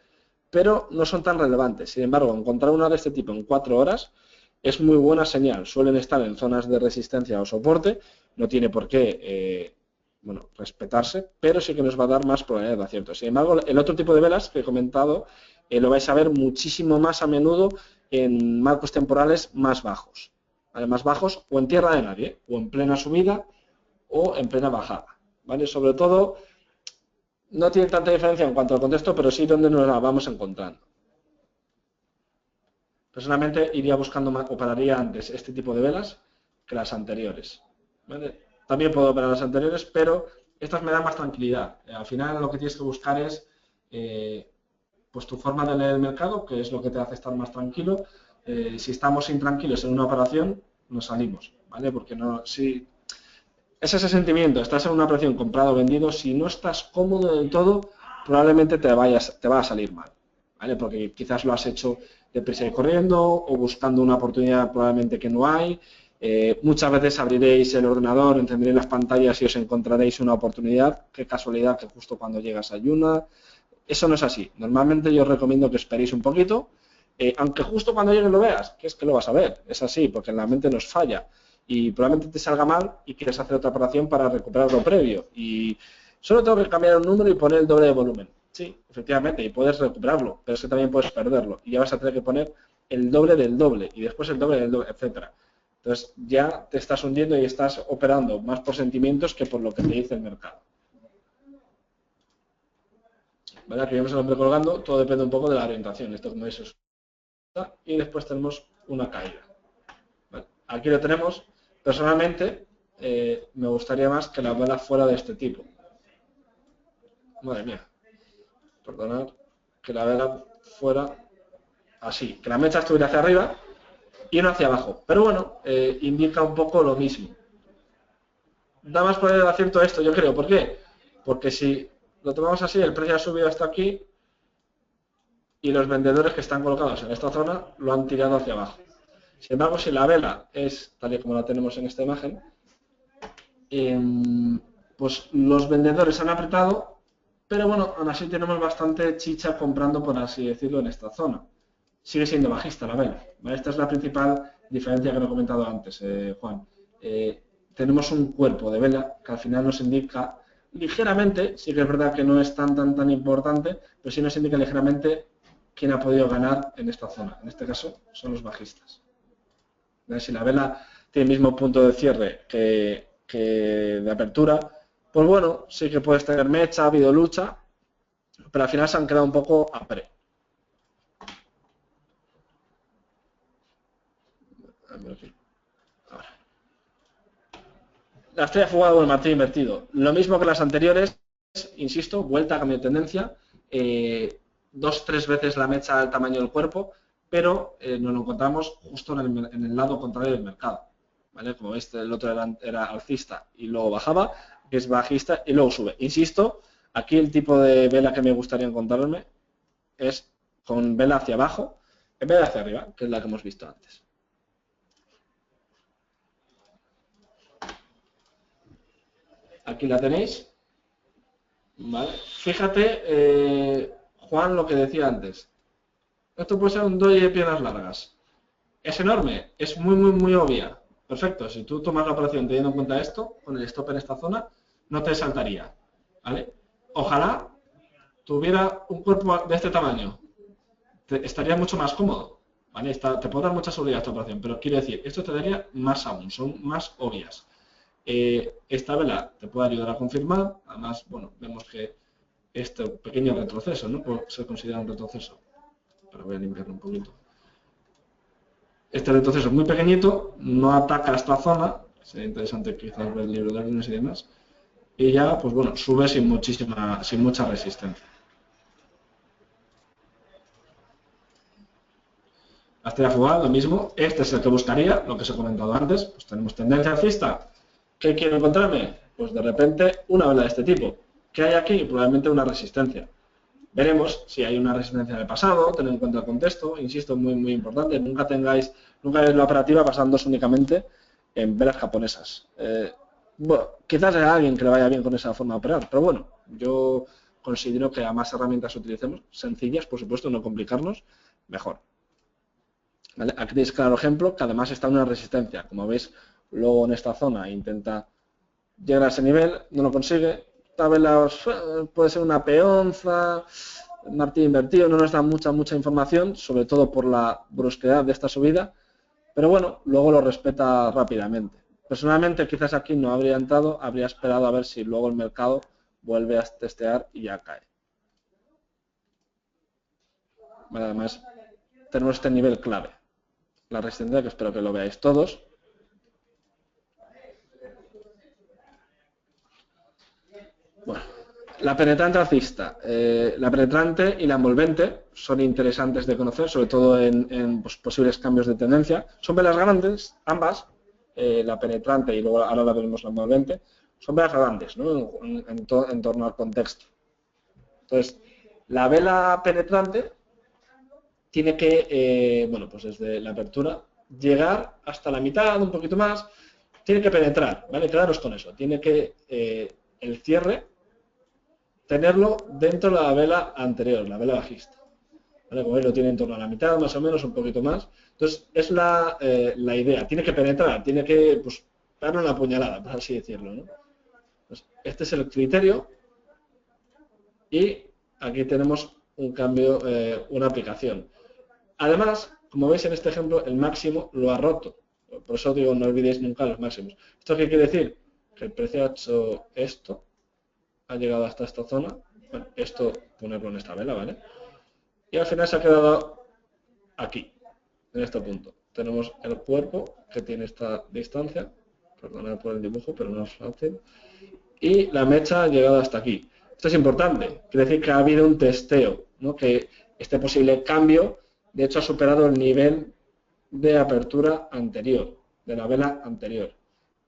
Speaker 1: pero no son tan relevantes. Sin embargo, encontrar una de este tipo en 4 horas es muy buena señal. Suelen estar en zonas de resistencia o soporte, no tiene por qué respetarse, pero sí que nos va a dar más probabilidad de acierto. Sin embargo, el otro tipo de velas que he comentado lo vais a ver muchísimo más a menudo en marcos temporales más bajos. ¿Vale? Más bajos o en tierra de nadie, o en plena subida o en plena bajada. ¿Vale? Sobre todo, no tiene tanta diferencia en cuanto al contexto, pero sí donde nos la vamos encontrando. Personalmente iría buscando o pararía antes este tipo de velas que las anteriores. ¿Vale? También puedo operar las anteriores, pero estas me dan más tranquilidad. Al final lo que tienes que buscar es pues tu forma de leer el mercado, que es lo que te hace estar más tranquilo. Si estamos intranquilos en una operación, nos salimos, ¿vale? Porque no, si es ese sentimiento, estás en una operación comprado o vendido, si no estás cómodo del todo, probablemente te va a salir mal, ¿vale? Porque quizás lo has hecho deprisa y corriendo o buscando una oportunidad probablemente que no hay. Muchas veces abriréis el ordenador, encenderéis las pantallas y os encontraréis una oportunidad. Qué casualidad que justo cuando llegas hay una. Eso no es así. Normalmente yo os recomiendo que esperéis un poquito, aunque justo cuando llegues lo veas, que es que lo vas a ver. Es así, porque en la mente nos falla. Y probablemente te salga mal y quieres hacer otra operación para recuperar lo previo. Y solo tengo que cambiar un número y poner el doble de volumen. Sí, efectivamente, y puedes recuperarlo, pero es que también puedes perderlo. Y ya vas a tener que poner el doble del doble y después el doble del doble, etcétera. Entonces ya te estás hundiendo y estás operando más por sentimientos que por lo que te dice el mercado. ¿Vale? Aquí vemos el hombre colgando, todo depende un poco de la orientación. Esto, como veis, es y después tenemos una caída. ¿Vale? Aquí lo tenemos. Personalmente, me gustaría más que la vela fuera de este tipo. Madre mía. Perdonad. Que la vela fuera así. Que la mecha estuviera hacia arriba y no hacia abajo. Pero bueno, indica un poco lo mismo. Da más probabilidad de acierto esto, yo creo. ¿Por qué? Porque si lo tomamos así, el precio ha subido hasta aquí y los vendedores que están colocados en esta zona lo han tirado hacia abajo. Sin embargo, si la vela es tal y como la tenemos en esta imagen, pues los vendedores han apretado, pero bueno, aún así tenemos bastante chicha comprando, por así decirlo, en esta zona. Sigue siendo bajista la vela, ¿vale? Esta es la principal diferencia que no he comentado antes, Juan. Tenemos un cuerpo de vela que al final nos indica ligeramente, sí que es verdad que no es tan importante, pero sí nos indica ligeramente quién ha podido ganar en esta zona. En este caso son los bajistas. Si la vela tiene el mismo punto de cierre que de apertura, pues bueno, sí que puedes tener mecha, ha habido lucha, pero al final se han quedado un poco a pre. Ahora. La estrella fugada o el martillo invertido. Lo mismo que las anteriores, insisto, vuelta a cambio de tendencia, 2-3 veces la mecha del tamaño del cuerpo, pero nos lo encontramos justo en el lado contrario del mercado. ¿Vale? Como veis, el otro era alcista y luego bajaba, que es bajista y luego sube. Insisto, aquí el tipo de vela que me gustaría encontrarme es con vela hacia abajo en vez de hacia arriba, que es la que hemos visto antes. Aquí la tenéis. ¿Vale? Fíjate, Juan, lo que decía antes. Esto puede ser un doji de piernas largas. ¿Es enorme? Es muy obvia. Perfecto, si tú tomas la operación teniendo en cuenta esto, con el stop en esta zona, no te saltaría. ¿Vale? Ojalá tuviera un cuerpo de este tamaño. Estaría mucho más cómodo. ¿Vale? Te puede dar mucha seguridad esta operación, pero quiero decir, esto te daría más aún, son más obvias. Esta vela te puede ayudar a confirmar, además, bueno, vemos que este pequeño retroceso, ¿no? Puede ser considerado un retroceso. Pero voy a limpiarlo un poquito. Este retroceso es muy pequeñito, no ataca a esta zona, sería interesante quizás ver el libro de órdenes y demás, y ya, pues bueno, sube sin mucha resistencia. La estrella fugaz, lo mismo, este es el que buscaría, lo que os he comentado antes, pues tenemos tendencia alcista. ¿Qué quiero encontrarme? Pues de repente una vela de este tipo. ¿Qué hay aquí? Probablemente una resistencia. Veremos si hay una resistencia en el pasado, tener en cuenta el contexto, insisto, muy importante, nunca veáis la operativa basándose únicamente en velas japonesas. Bueno, quizás haya alguien que le vaya bien con esa forma de operar, pero bueno, yo considero que a más herramientas utilicemos, sencillas, por supuesto, no complicarnos, mejor. ¿Vale? Aquí tenéis claro ejemplo que además está en una resistencia. Como veis, luego en esta zona intenta llegar a ese nivel, no lo consigue. Esta vela puede ser una peonza, martillo invertido, no nos da mucha información, sobre todo por la brusquedad de esta subida, pero bueno, luego lo respeta rápidamente. Personalmente quizás aquí no habría entrado, habría esperado a ver si luego el mercado vuelve a testear y ya cae. Vale, además tenemos este nivel clave, la resistencia, que espero que lo veáis todos. Bueno, la penetrante alcista, la penetrante y la envolvente son interesantes de conocer, sobre todo en pues, posibles cambios de tendencia. Son velas grandes, ambas, la penetrante y luego ahora la veremos la envolvente, son velas grandes, ¿no? en torno al contexto. Entonces, la vela penetrante tiene que, bueno, pues desde la apertura, llegar hasta la mitad, un poquito más, tiene que penetrar, ¿vale? Quedaros con eso, tiene que el cierre tenerlo dentro de la vela anterior, la vela bajista. ¿Vale? Como veis, lo tiene en torno a la mitad, más o menos, un poquito más. Entonces, es la idea. Tiene que penetrar, tiene que pues, darle una puñalada, por así decirlo, ¿no? Entonces, este es el criterio. Y aquí tenemos un cambio, una aplicación. Además, como veis en este ejemplo, el máximo lo ha roto. Por eso digo, no olvidéis nunca los máximos. ¿Esto qué quiere decir? Que el precio ha hecho esto, ha llegado hasta esta zona. Bueno, esto ponerlo en esta vela, ¿vale? Y al final se ha quedado aquí, en este punto. Tenemos el cuerpo que tiene esta distancia, perdonad por el dibujo, pero no es fácil, y la mecha ha llegado hasta aquí. Esto es importante, quiere decir que ha habido un testeo, ¿no? Que este posible cambio, de hecho, ha superado el nivel de apertura anterior, de la vela anterior.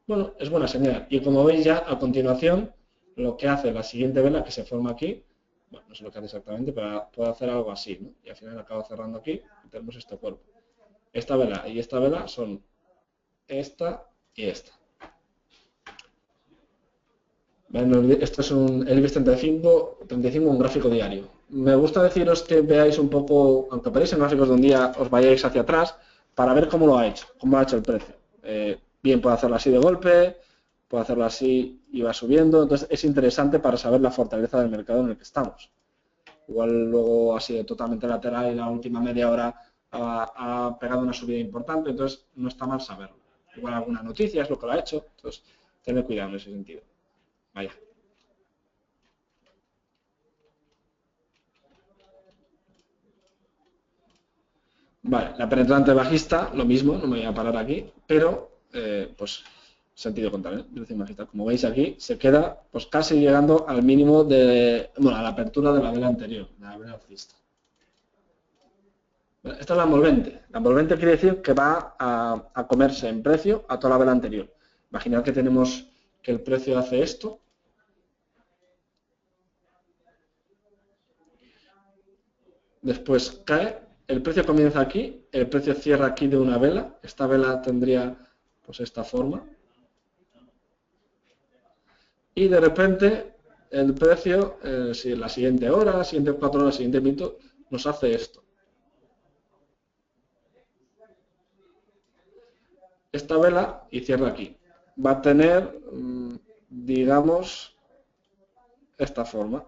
Speaker 1: Bueno, es buena señal. Y como veis ya, a continuación, lo que hace la siguiente vela, que se forma aquí, bueno, no sé lo que hace exactamente, pero puede hacer algo así, ¿no? Y al final acaba cerrando aquí y tenemos este cuerpo. Esta vela y esta vela son esta y esta. Esto es el IBEX 35, un gráfico diario. Me gusta deciros que veáis un poco, aunque veáis en gráficos de un día, os vayáis hacia atrás para ver cómo lo ha hecho el precio. Bien, puede hacerlo así de golpe, puede hacerlo así y va subiendo. Entonces es interesante para saber la fortaleza del mercado en el que estamos. Igual luego ha sido totalmente lateral y la última media hora ha pegado una subida importante, entonces no está mal saberlo. Igual alguna noticia es lo que lo ha hecho, entonces tened cuidado en ese sentido. Vaya. Vale, la penetrante bajista, lo mismo, no me voy a parar aquí, pero pues sentido contrario, dirección bajista. Como veis aquí, se queda pues casi llegando al mínimo de, bueno, a la apertura de la vela anterior, de la vela alcista. Esta es la envolvente. La envolvente quiere decir que va a comerse en precio a toda la vela anterior. Imaginad que tenemos que el precio hace esto. Después cae, el precio comienza aquí, el precio cierra aquí de una vela. Esta vela tendría pues esta forma. Y de repente el precio, si en la siguiente hora, las siguientes 4 horas, siguiente minuto, nos hace esto. Esta vela y cierra aquí. Va a tener, digamos, esta forma.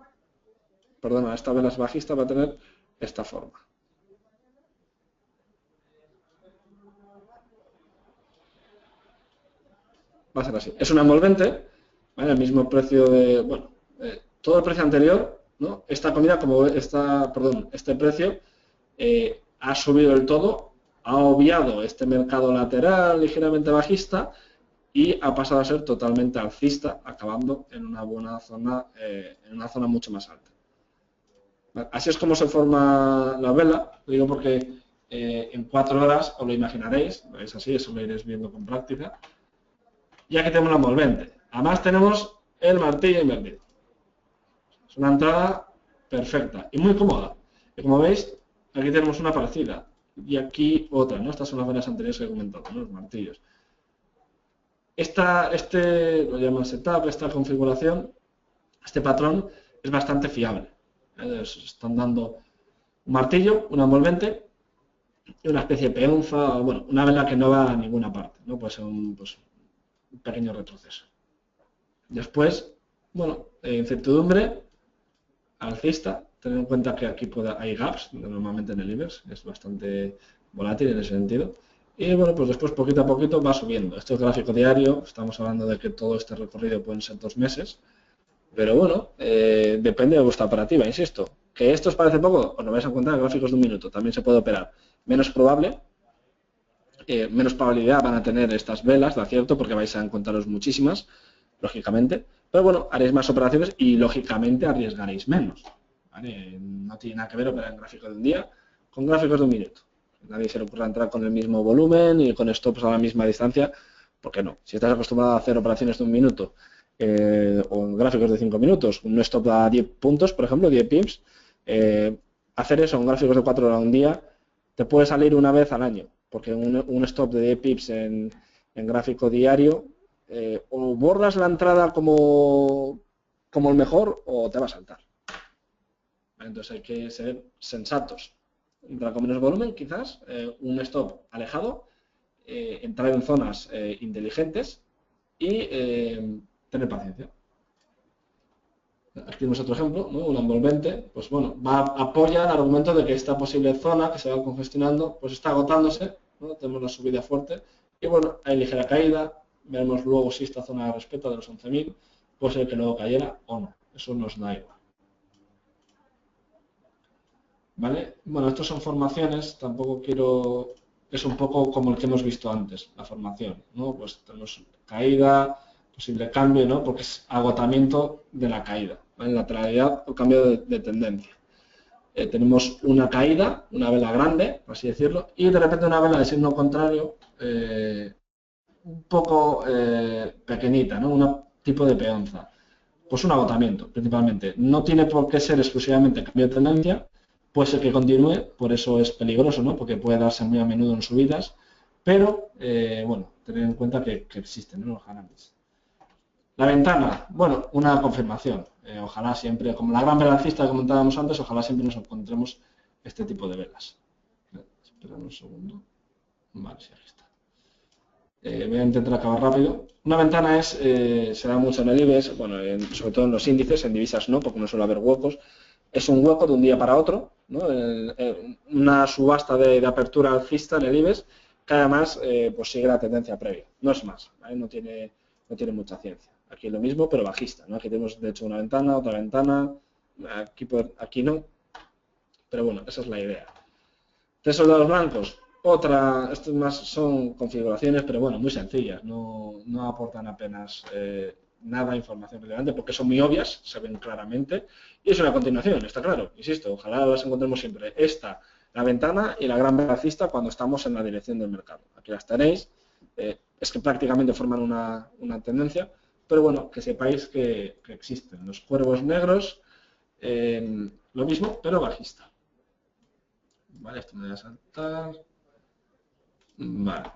Speaker 1: Perdona, esta vela es bajista, va a tener esta forma. Va a ser así. Es una envolvente, ¿vale? El mismo precio de, bueno, todo el precio anterior, ¿no? Esta comida, como este precio ha subido del todo, ha obviado este mercado lateral ligeramente bajista y ha pasado a ser totalmente alcista, acabando en una buena zona, en una zona mucho más alta. Así es como se forma la vela, lo digo porque en 4 horas os lo imaginaréis, es así, eso lo iréis viendo con práctica. Y aquí tenemos la envolvente. Además tenemos el martillo invertido. Es una entrada perfecta y muy cómoda. Y como veis, aquí tenemos una parecida y aquí otra, ¿no? Estas son las velas anteriores que he comentado, ¿no? Los martillos. Lo llaman setup, esta configuración, este patrón es bastante fiable. Están dando un martillo, una envolvente y una especie de peonza, bueno, una vela que no va a ninguna parte, ¿no? Puede ser un pequeño retroceso. Después, bueno, incertidumbre alcista, tener en cuenta que aquí hay gaps, normalmente en el IBEX, es bastante volátil en ese sentido. Y bueno, pues después poquito a poquito va subiendo. Esto es gráfico diario, estamos hablando de que todo este recorrido pueden ser 2 meses, pero bueno, depende de vuestra operativa, insisto. ¿Que esto os parece poco? Os lo vais a encontrar en gráficos de un minuto, también se puede operar. Menos probable, menos probabilidad van a tener estas velas de acierto porque vais a encontraros muchísimas, lógicamente, pero bueno, haréis más operaciones y lógicamente arriesgaréis menos, ¿vale? No tiene nada que ver operar en gráficos de un día con gráficos de un minuto. Nadie se le ocurra entrar con el mismo volumen y con stops a la misma distancia, ¿por qué no? Si estás acostumbrado a hacer operaciones de un minuto o en gráficos de 5 minutos, un stop a 10 puntos, por ejemplo, 10 pips, hacer eso en gráficos de 4 horas a un día te puede salir una vez al año, porque un stop de 10 pips en gráfico diario, o borras la entrada como el mejor o te va a saltar. Entonces hay que ser sensatos. Entrar con menos volumen, quizás, un stop alejado, entrar en zonas inteligentes y tener paciencia. Aquí tenemos otro ejemplo, ¿no? Un envolvente, pues bueno, apoya el argumento de que esta posible zona que se va congestionando, pues está agotándose, ¿no? Tenemos una subida fuerte y bueno, hay ligera caída, veremos luego si esta zona respeta de los 11.000, puede ser que luego cayera o no, eso nos da igual. ¿Vale? Bueno, estas son formaciones, tampoco quiero... Es un poco como el que hemos visto antes, la formación, ¿no? Pues tenemos caída, posible cambio, ¿no? Porque es agotamiento de la caída, ¿vale? Lateralidad o cambio de tendencia. Tenemos una caída, una vela grande, por así decirlo, y de repente una vela de signo contrario un poco pequeñita, ¿no? Un tipo de peonza. Pues un agotamiento, principalmente. No tiene por qué ser exclusivamente cambio de tendencia, puede ser que continúe, por eso es peligroso, ¿no? Porque puede darse muy a menudo en subidas, pero, bueno, tener en cuenta que existen, ¿no? Los hanamis. La ventana, bueno, una confirmación. Ojalá siempre, como la gran vela alcista que comentábamos antes, ojalá siempre nos encontremos este tipo de velas. Espera un segundo. Vale, sí, aquí está. Voy a intentar acabar rápido. Una ventana se da mucho en el IBEX, bueno, sobre todo en los índices, en divisas no, porque no suele haber huecos. Es un hueco de un día para otro, ¿no? Una subasta de apertura alcista en el IBEX que además pues sigue la tendencia previa. No es más, ¿vale? No tiene mucha ciencia. Aquí es lo mismo, pero bajista, ¿no? Aquí tenemos de hecho una ventana, otra ventana, aquí no, pero bueno, esa es la idea. 3 soldados blancos. Estos más son configuraciones, pero bueno, muy sencillas, no aportan apenas nada de información relevante porque son muy obvias, se ven claramente, y es una continuación, está claro, insisto, ojalá las encontremos siempre. La ventana y la gran vela alcista cuando estamos en la dirección del mercado. Aquí las tenéis, es que prácticamente forman una tendencia, pero bueno, que sepáis que existen. Los cuervos negros, lo mismo, pero bajista. Vale, esto me voy a saltar. Vale.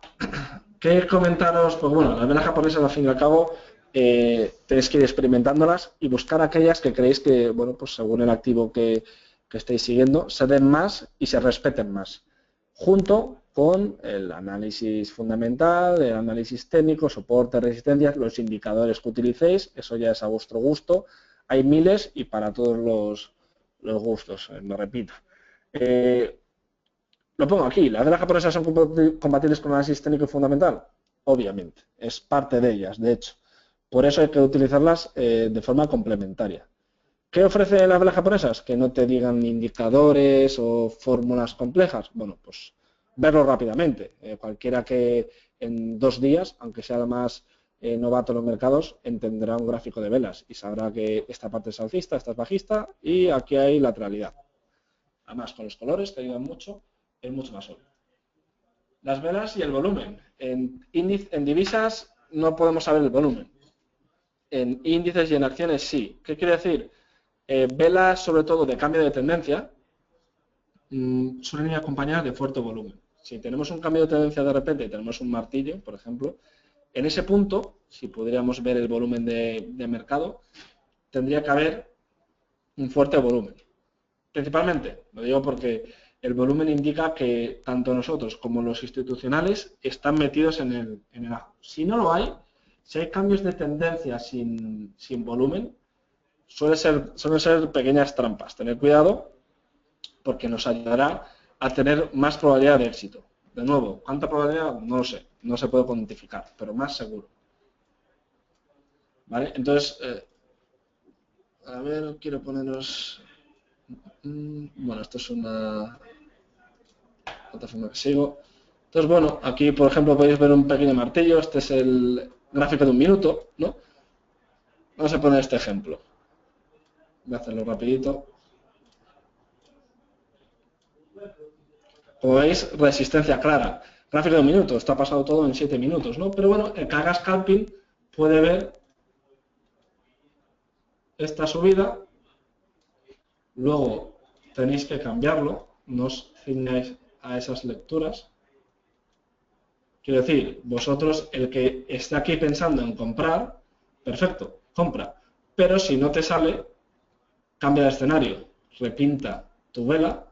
Speaker 1: ¿Qué comentaros? Pues bueno, las velas japonesas al fin y al cabo tenéis que ir experimentándolas y buscar aquellas que creéis que, bueno, pues según el activo que estéis siguiendo, se den más y se respeten más. Junto con el análisis fundamental, el análisis técnico, soporte, resistencias, los indicadores que utilicéis, eso ya es a vuestro gusto. Hay miles y para todos los gustos, me repito. Lo pongo aquí, ¿las velas japonesas son compatibles con el análisis técnico fundamental? Obviamente, es parte de ellas, de hecho. Por eso hay que utilizarlas de forma complementaria. ¿Qué ofrecen las velas japonesas? Que no te digan indicadores o fórmulas complejas. Bueno, pues verlo rápidamente. Cualquiera que en 2 días, aunque sea más novato en los mercados, entenderá un gráfico de velas y sabrá que esta parte es alcista, esta es bajista y aquí hay lateralidad. Además, con los colores te ayudan mucho. Es mucho más obvio. Las velas y el volumen. En divisas no podemos saber el volumen. En índices y en acciones sí. ¿Qué quiere decir? Velas, sobre todo de cambio de tendencia, suelen ir acompañadas de fuerte volumen. Si tenemos un cambio de tendencia de repente y tenemos un martillo, por ejemplo, En ese punto, si pudiéramos ver el volumen de mercado, tendría que haber un fuerte volumen. Principalmente, lo digo porque el volumen indica que tanto nosotros como los institucionales están metidos en el ajo. Si no lo hay, si hay cambios de tendencia sin volumen, suelen ser pequeñas trampas. Tener cuidado porque nos ayudará a tener más probabilidad de éxito. De nuevo, ¿cuánta probabilidad? No lo sé, no se puede cuantificar, pero más seguro. ¿Vale? Entonces, a ver, quiero poneros... Bueno, esto es una plataforma que sigo. Entonces, bueno, aquí, por ejemplo, podéis ver un pequeño martillo. Este es el gráfico de un minuto, ¿no? Vamos a poner este ejemplo. Voy a hacerlo rapidito. Como veis, resistencia clara. Gráfico de un minuto. Esto ha pasado todo en 7 minutos, ¿no? Pero bueno, el que haga scalping puede ver esta subida. Luego tenéis que cambiarlo. No os ciñáis a esas lecturas. Quiero decir, vosotros, el que esté aquí pensando en comprar, perfecto, compra. Pero si no te sale, cambia de escenario, repinta tu vela.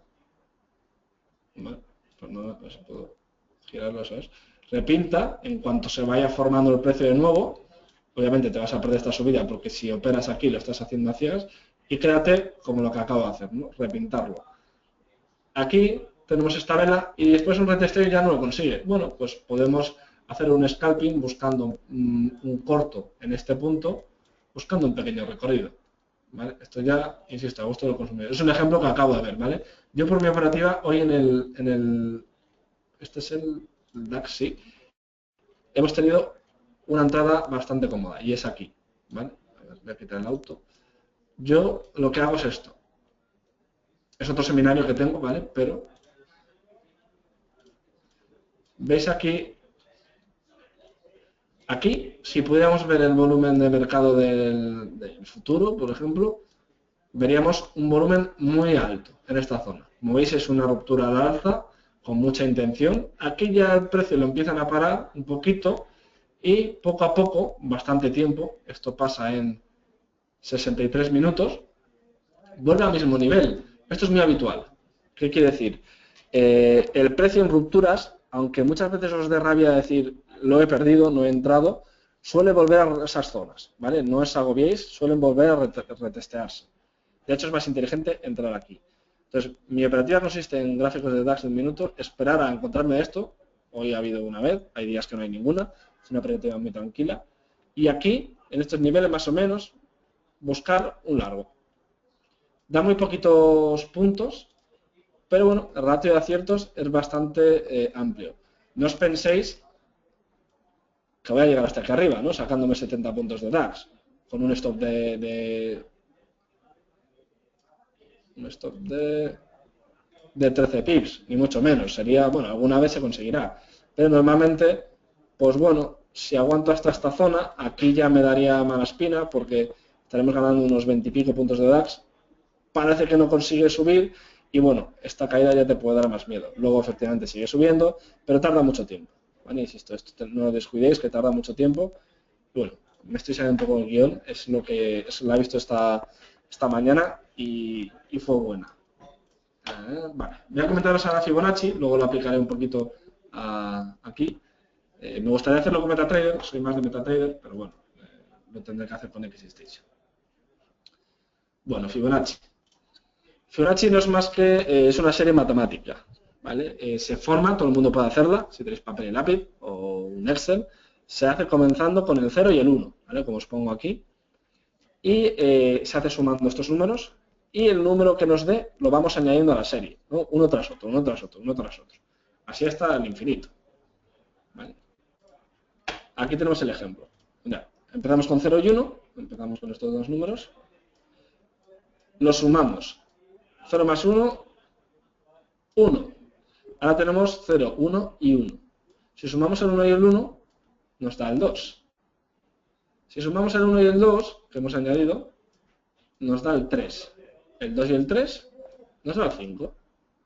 Speaker 1: Bueno, pues no, pues puedo girarlo, ¿sabes? Repinta, en cuanto se vaya formando el precio de nuevo, obviamente te vas a perder esta subida porque si operas aquí lo estás haciendo a ciegas, y quédate como lo que acabo de hacer, ¿no? Repintarlo. Aquí tenemos esta vela y después un retesteo ya no lo consigue. Bueno, pues podemos hacer un scalping buscando un corto en este punto, buscando un pequeño recorrido. ¿Vale? Esto ya, insisto, a gusto del consumidor. Es un ejemplo que acabo de ver, ¿vale? Yo por mi operativa, hoy este es el DAX, sí, hemos tenido una entrada bastante cómoda y es aquí, ¿vale? A ver, voy a quitar el auto. Yo lo que hago es esto. Es otro seminario que tengo, ¿vale? Pero veis aquí, si pudiéramos ver el volumen de mercado del futuro, por ejemplo, veríamos un volumen muy alto en esta zona. Como veis, es una ruptura al alza con mucha intención. Aquí ya el precio lo empiezan a parar un poquito y poco a poco, bastante tiempo, esto pasa en 63 minutos, vuelve al mismo nivel. Esto es muy habitual. ¿Qué quiere decir? El precio en rupturas, aunque muchas veces os dé rabia decir lo he perdido, no he entrado, suele volver a esas zonas, ¿vale? No os agobiéis, suelen volver a retestearse. De hecho, es más inteligente entrar aquí. Entonces, mi operativa consiste en gráficos de DAX de un minuto, esperar a encontrarme esto. Hoy ha habido una vez, hay días que no hay ninguna, es una operativa muy tranquila. Y aquí, en estos niveles más o menos, buscar un largo. Da muy poquitos puntos, pero bueno, el ratio de aciertos es bastante amplio. No os penséis que voy a llegar hasta aquí arriba, ¿no? Sacándome 70 puntos de DAX, con un stop de 13 pips, ni mucho menos. Sería, bueno, alguna vez se conseguirá. Pero normalmente, pues bueno, si aguanto hasta esta zona, aquí ya me daría mala espina porque estaremos ganando unos 20 y pico puntos de DAX. Parece que no consigue subir y bueno, esta caída ya te puede dar más miedo. Luego efectivamente sigue subiendo, pero tarda mucho tiempo. ¿Vale? Insisto, esto no lo descuidéis, que tarda mucho tiempo. Bueno, me estoy saliendo un poco del guión, es lo que la he visto esta mañana y fue buena. Vale, voy a comentaros ahora Fibonacci, luego lo aplicaré un poquito aquí. Me gustaría hacerlo con MetaTrader, soy más de MetaTrader, pero bueno, lo tendré que hacer con XStation. Bueno, Fibonacci. Fibonacci no es más que, es una serie matemática, ¿vale? Se forma, todo el mundo puede hacerla, si tenéis papel y lápiz o un Excel, se hace comenzando con el 0 y el 1, ¿vale? Como os pongo aquí, y se hace sumando estos números, y el número que nos dé lo vamos añadiendo a la serie, ¿no? Uno tras otro, uno tras otro, uno tras otro. Así hasta el infinito. ¿Vale? Aquí tenemos el ejemplo. Mira, empezamos con 0 y 1, empezamos con estos dos números, los sumamos. 0 más 1, 1. Ahora tenemos 0, 1 y 1. Si sumamos el 1 y el 1, nos da el 2. Si sumamos el 1 y el 2, que hemos añadido, nos da el 3. El 2 y el 3 nos da el 5.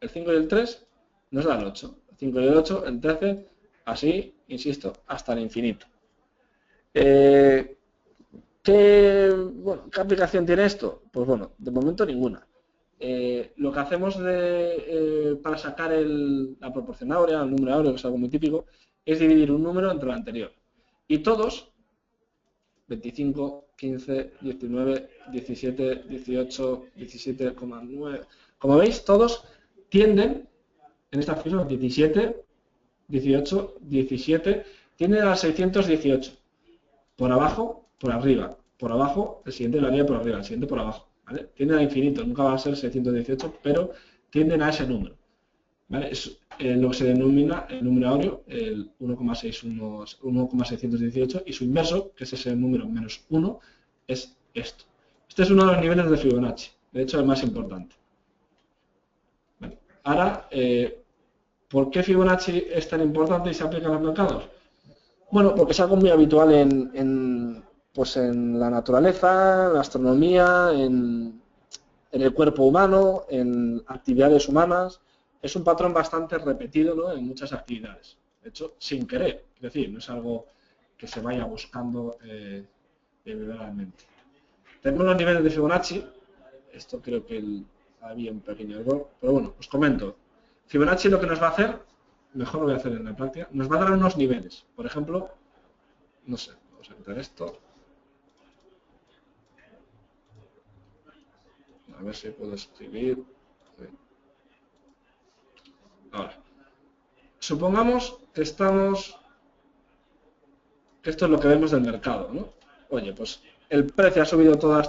Speaker 1: El 5 y el 3 nos da el 8. El 5 y el 8, el 13, así, insisto, hasta el infinito. ¿Qué, bueno, ¿qué aplicación tiene esto? Pues bueno, de momento ninguna. Lo que hacemos para sacar la proporción áurea, el número áureo, que es algo muy típico, es dividir un número entre el anterior. Y todos, 25, 15, 19, 17, 18, 17,9, como veis, todos tienden, en esta figura, 17, 18, 17, tienden a 618. Por abajo, por arriba, por abajo, el siguiente lo haría por arriba, el siguiente por abajo, ¿vale? Tienden a infinito, nunca va a ser 618, pero tienden a ese número, ¿vale? Es lo que se denomina el número áureo, el 1,618, y su inverso, que es ese número menos 1, es esto. Este es uno de los niveles de Fibonacci, de hecho el más importante. ¿Vale? Ahora, ¿por qué Fibonacci es tan importante y se aplica en los mercados? Bueno, porque es algo muy habitual pues en la naturaleza, en la astronomía, en el cuerpo humano, en actividades humanas. Es un patrón bastante repetido, ¿no?, en muchas actividades. De hecho, sin querer, es decir, no es algo que se vaya buscando deliberadamente. Tenemos los niveles de Fibonacci. Esto creo que había un pequeño error, pero bueno, os comento. Fibonacci lo que nos va a hacer, mejor lo voy a hacer en la práctica, nos va a dar unos niveles. Por ejemplo, no sé, vamos a quitar esto. A ver si puedo escribir. Ahora, supongamos que esto es lo que vemos del mercado, ¿no? Oye, pues el precio ha subido todo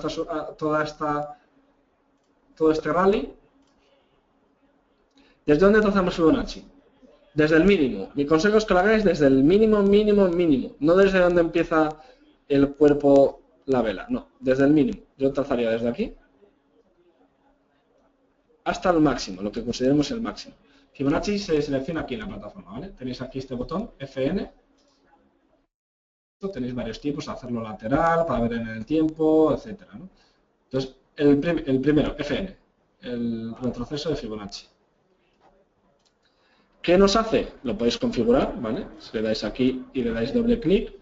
Speaker 1: este rally. ¿Desde dónde trazamos Fibonacci? Desde el mínimo. Mi consejo es que lo hagáis desde el mínimo, mínimo, mínimo. No desde donde empieza el cuerpo, la vela. No, desde el mínimo. Yo trazaría desde aquí hasta el máximo, lo que consideremos el máximo. Fibonacci se selecciona aquí en la plataforma, ¿vale? Tenéis aquí este botón, FN. Tenéis varios tipos, hacerlo lateral, para ver en el tiempo, etcétera, ¿no? Entonces, el primero, FN, el retroceso de Fibonacci. ¿Qué nos hace? Lo podéis configurar, ¿vale? Si le dais aquí y le dais doble clic,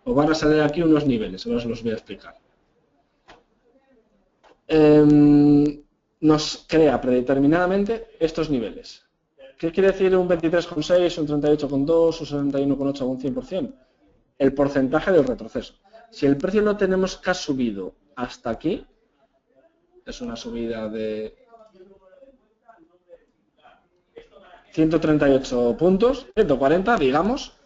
Speaker 1: os van a salir aquí unos niveles, ahora os los voy a explicar. Nos crea predeterminadamente estos niveles. ¿Qué quiere decir un 23,6, un 38,2, un 71,8 o un 100%? El porcentaje del retroceso. Si el precio lo tenemos que ha subido hasta aquí, es una subida de 138 puntos, 140, digamos,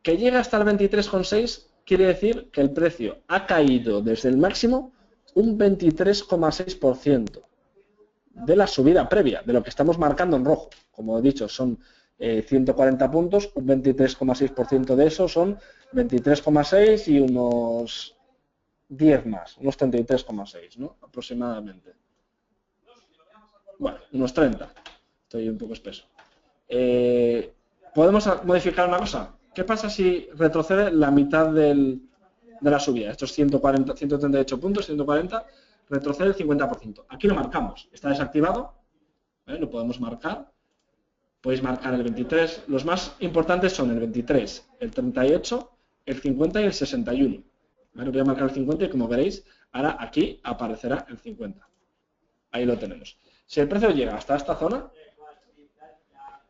Speaker 1: que llega hasta el 23,6, quiere decir que el precio ha caído desde el máximo un 23,6% de la subida previa, de lo que estamos marcando en rojo. Como he dicho, son 140 puntos, un 23,6% de eso son 23,6 y unos 10 más, unos 33,6, ¿no? Aproximadamente. Bueno, unos 30. Estoy un poco espeso. ¿Podemos modificar una cosa? ¿Qué pasa si retrocede la mitad de la subida? Estos 140, 138 puntos, 140, retrocede el 50%. Aquí lo marcamos. Está desactivado. ¿Vale? Lo podemos marcar. Podéis marcar el 23. Los más importantes son el 23, el 38, el 50 y el 61. ¿Vale? Voy a marcar el 50 y como veréis, ahora aquí aparecerá el 50. Ahí lo tenemos. Si el precio llega hasta esta zona,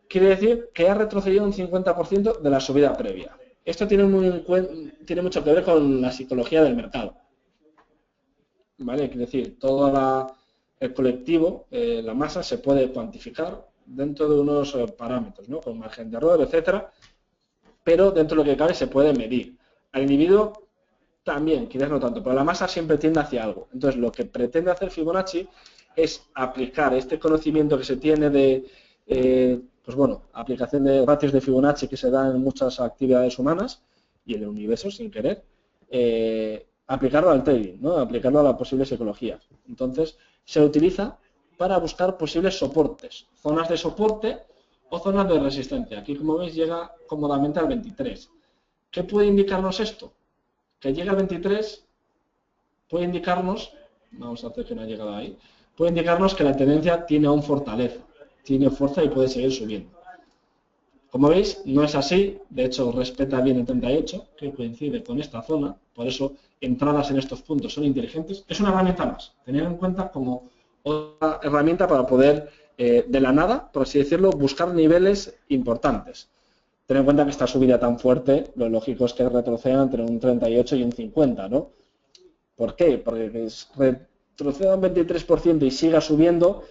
Speaker 1: quiere decir que ha retrocedido un 50% de la subida previa. Esto tiene mucho que ver con la psicología del mercado. ¿Vale? Quiere decir, todo el colectivo, la masa, se puede cuantificar dentro de unos parámetros, ¿no? Con margen de error, etcétera, pero dentro de lo que cabe se puede medir. Al individuo también, quizás no tanto, pero la masa siempre tiende hacia algo. Entonces, lo que pretende hacer Fibonacci es aplicar este conocimiento que se tiene de, pues bueno, aplicación de ratios de Fibonacci que se dan en muchas actividades humanas y en el universo sin querer, aplicarlo al trading, ¿no? Aplicarlo a la posible psicología. Entonces, se utiliza para buscar posibles soportes, zonas de soporte o zonas de resistencia. Aquí, como veis, llega cómodamente al 23. ¿Qué puede indicarnos esto? Que llega al 23 puede indicarnos, vamos a hacer que no ha llegado ahí, puede indicarnos que la tendencia tiene aún fortaleza, tiene fuerza y puede seguir subiendo. Como veis, no es así, de hecho respeta bien el 38, que coincide con esta zona, por eso entradas en estos puntos son inteligentes. Es una herramienta más, tener en cuenta como otra herramienta para poder, de la nada, por así decirlo, buscar niveles importantes. Ten en cuenta que esta subida tan fuerte, lo lógico es que retroceda entre un 38 y un 50, ¿no? ¿Por qué? Porque retroceda un 23% y siga subiendo.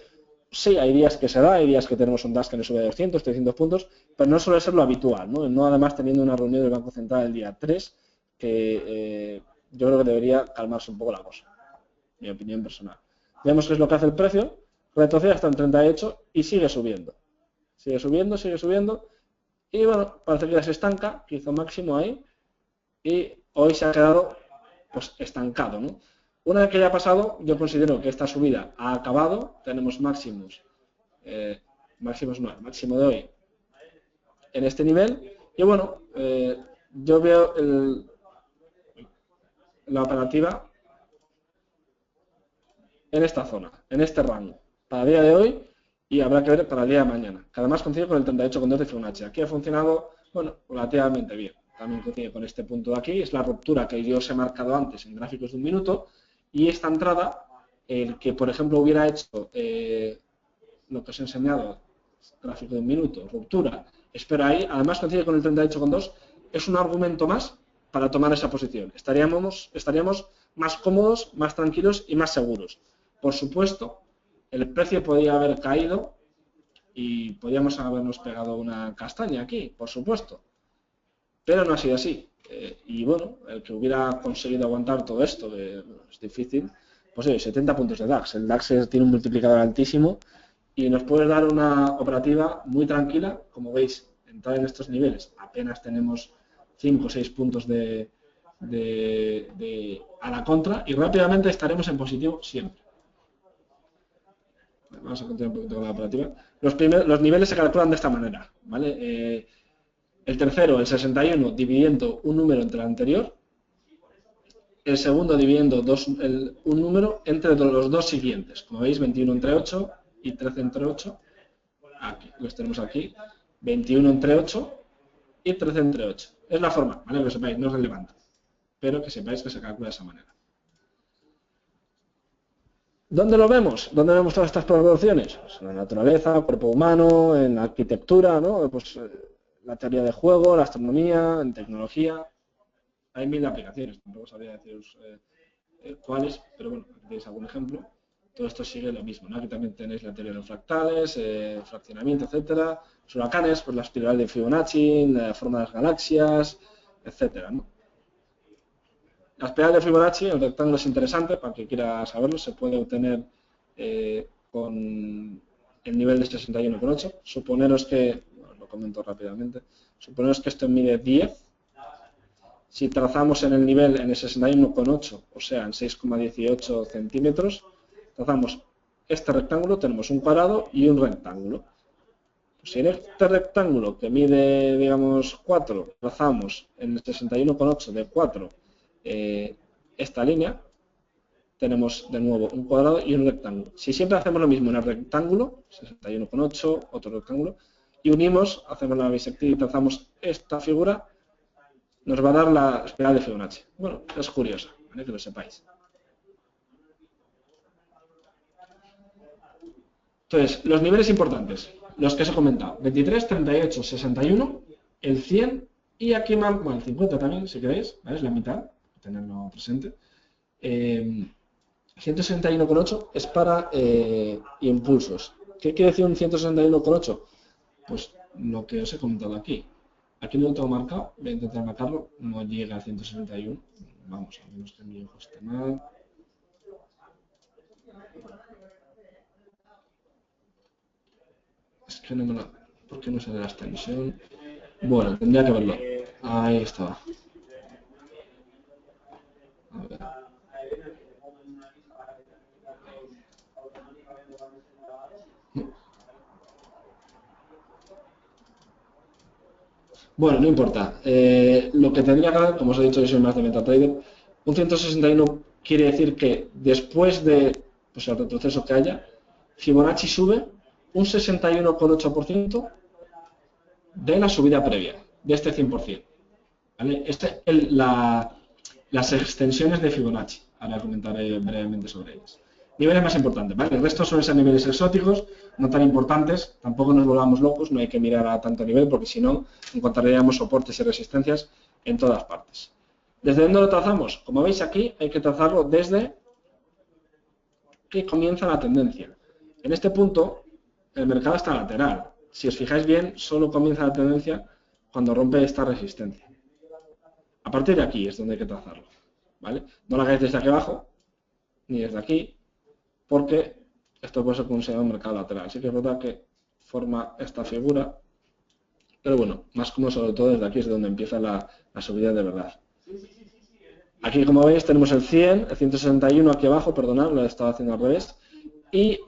Speaker 1: Sí, hay días que se da, hay días que tenemos un DAX que le sube 200, 300 puntos, pero no suele ser lo habitual, ¿no? No además teniendo una reunión del Banco Central el día 3, que yo creo que debería calmarse un poco la cosa, mi opinión personal. Vemos qué es lo que hace el precio, retrocede hasta el 38 y sigue subiendo. Sigue subiendo, y bueno, parece que ya se estanca, que hizo máximo ahí, y hoy se ha quedado pues estancado, ¿no? Una vez que ya ha pasado, yo considero que esta subida ha acabado, tenemos máximos, máximo de hoy en este nivel, y bueno, yo veo la operativa en esta zona, en este rango, para el día de hoy, y habrá que ver para el día de mañana, que además coincide con el 38,2 de Fibonacci. Aquí ha funcionado, bueno, relativamente bien. También coincide con este punto de aquí, es la ruptura que yo os he marcado antes en gráficos de un minuto, y esta entrada, el que por ejemplo hubiera hecho lo que os he enseñado, gráfico de un minuto, ruptura, espera ahí, además coincide con el 38,2, es un argumento más para tomar esa posición. Estaríamos más cómodos, más tranquilos y más seguros. Por supuesto, el precio podría haber caído y podríamos habernos pegado una castaña aquí, por supuesto. Pero no ha sido así. Y bueno, el que hubiera conseguido aguantar todo esto, que es difícil, pues 70 puntos de DAX. El DAX tiene un multiplicador altísimo y nos puede dar una operativa muy tranquila. Como veis, entrar en estos niveles apenas tenemos 5 o 6 puntos a la contra y rápidamente estaremos en positivo siempre. Vamos a continuar un poquito con la operativa. Los niveles se calculan de esta manera, ¿vale? El tercero, el 61, dividiendo un número entre el anterior. El segundo, dividiendo un número entre los dos siguientes. Como veis, 21 entre 8 y 13 entre 8. Aquí, los tenemos aquí. 21 entre 8 y 13 entre 8. Es la forma, ¿vale? Que lo sepáis, no es relevante. Pero que sepáis que se calcula de esa manera. ¿Dónde lo vemos? ¿Dónde vemos todas estas proporciones? Pues en la naturaleza, cuerpo humano, en la arquitectura, ¿no? Pues la teoría de juego, la astronomía, en tecnología. Hay 1000 aplicaciones, tampoco sabría deciros cuáles, pero bueno, aquí tenéis algún ejemplo. Todo esto sigue lo mismo, ¿no? Aquí también tenéis la teoría de los fractales, fraccionamiento, etcétera. Los huracanes, pues la espiral de Fibonacci, la forma de las galaxias, etcétera, ¿no? La espiral de Fibonacci, el rectángulo es interesante, para quien quiera saberlo, se puede obtener con el nivel de 61,8. Suponeros que, os lo comento rápidamente, suponeros que esto mide 10. Si trazamos en el nivel en el 61,8, o sea, en 6,18 centímetros, trazamos este rectángulo, tenemos un cuadrado y un rectángulo. Pues si en este rectángulo que mide, digamos, 4, trazamos en el 61,8 de 4 esta línea, tenemos de nuevo un cuadrado y un rectángulo. Si siempre hacemos lo mismo en el rectángulo, 61,8, otro rectángulo, y unimos, hacemos la bisectiva y trazamos esta figura, nos va a dar la espiral de Fibonacci. Bueno, es curioso, ¿vale? Que lo sepáis. Entonces, los niveles importantes, los que os he comentado, 23, 38, 61, el 100 y aquí, bueno, el 50 también, si queréis, ¿vale? Es la mitad, tenerlo presente. 161,8 es para impulsos. ¿Qué quiere decir un 161,8? Pues lo que os he comentado aquí. Aquí no lo tengo marcado, voy a intentar marcarlo, no llega a 161. Vamos, a menos que mi ojo esté mal. Es que no me lo... ¿Por qué no sale la extensión? Bueno, tendría que verlo. Ahí está. A ver. Bueno, no importa. Lo que tendría que hacer, como os he dicho, yo soy más de MetaTrader. Un 161 quiere decir que después de pues, el retroceso que haya, Fibonacci sube un 61,8%, de la subida previa, de este 100%. ¿Vale? Las extensiones de Fibonacci. Ahora comentaré brevemente sobre ellas. Niveles más importantes, ¿vale? El resto suelen ser niveles exóticos, no tan importantes, tampoco nos volvamos locos, no hay que mirar a tanto nivel porque si no encontraríamos soportes y resistencias en todas partes. ¿Desde dónde lo trazamos? Como veis aquí hay que trazarlo desde que comienza la tendencia. En este punto el mercado está lateral. Si os fijáis bien, solo comienza la tendencia cuando rompe esta resistencia. A partir de aquí es donde hay que trazarlo, ¿vale? No lo hagáis desde aquí abajo, ni desde aquí, porque esto puede ser considerado un mercado lateral. Así que es verdad que forma esta figura, pero bueno, más como sobre todo desde aquí es donde empieza la subida de verdad. Aquí, como veis, tenemos el 100, el 161 aquí abajo, perdonad, lo he estado haciendo al revés. Y,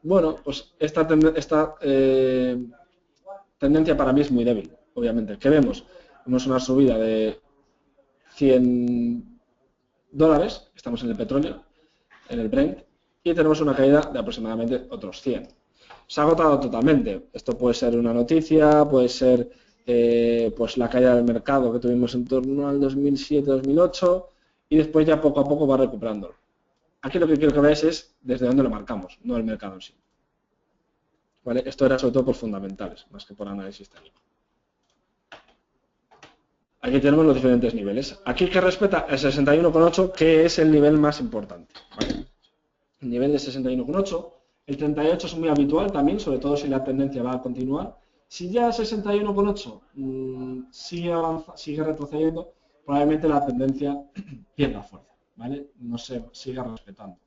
Speaker 1: bueno, pues esta tendencia para mí es muy débil, obviamente. ¿Qué vemos? Vemos una subida de $100, estamos en el petróleo, en el Brent, y tenemos una caída de aproximadamente otros 100. Se ha agotado totalmente. Esto puede ser una noticia, puede ser pues la caída del mercado que tuvimos en torno al 2007-2008 y después ya poco a poco va recuperándolo. Aquí lo que quiero que veáis es desde dónde lo marcamos, no el mercado en sí. ¿Vale? Esto era sobre todo por fundamentales, más que por análisis técnico. Aquí tenemos los diferentes niveles. Aquí que respeta el 61,8, que es el nivel más importante. ¿Vale? El nivel de 61,8. El 38 es muy habitual también, sobre todo si la tendencia va a continuar. Si ya 61,8 sigue retrocediendo, probablemente la tendencia pierda fuerza, ¿vale? No se siga respetando.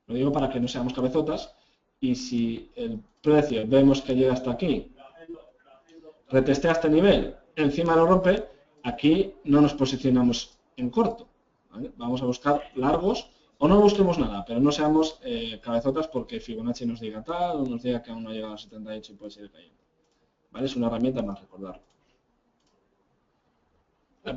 Speaker 1: Lo digo para que no seamos cabezotas y si el precio vemos que llega hasta aquí, retestea este nivel, encima lo rompe, aquí no nos posicionamos en corto, ¿vale? Vamos a buscar largos o no busquemos nada, pero no seamos cabezotas porque Fibonacci nos diga tal o nos diga que aún no ha llegado a 78 y puede seguir cayendo. ¿Vale? Es una herramienta más recordarlo.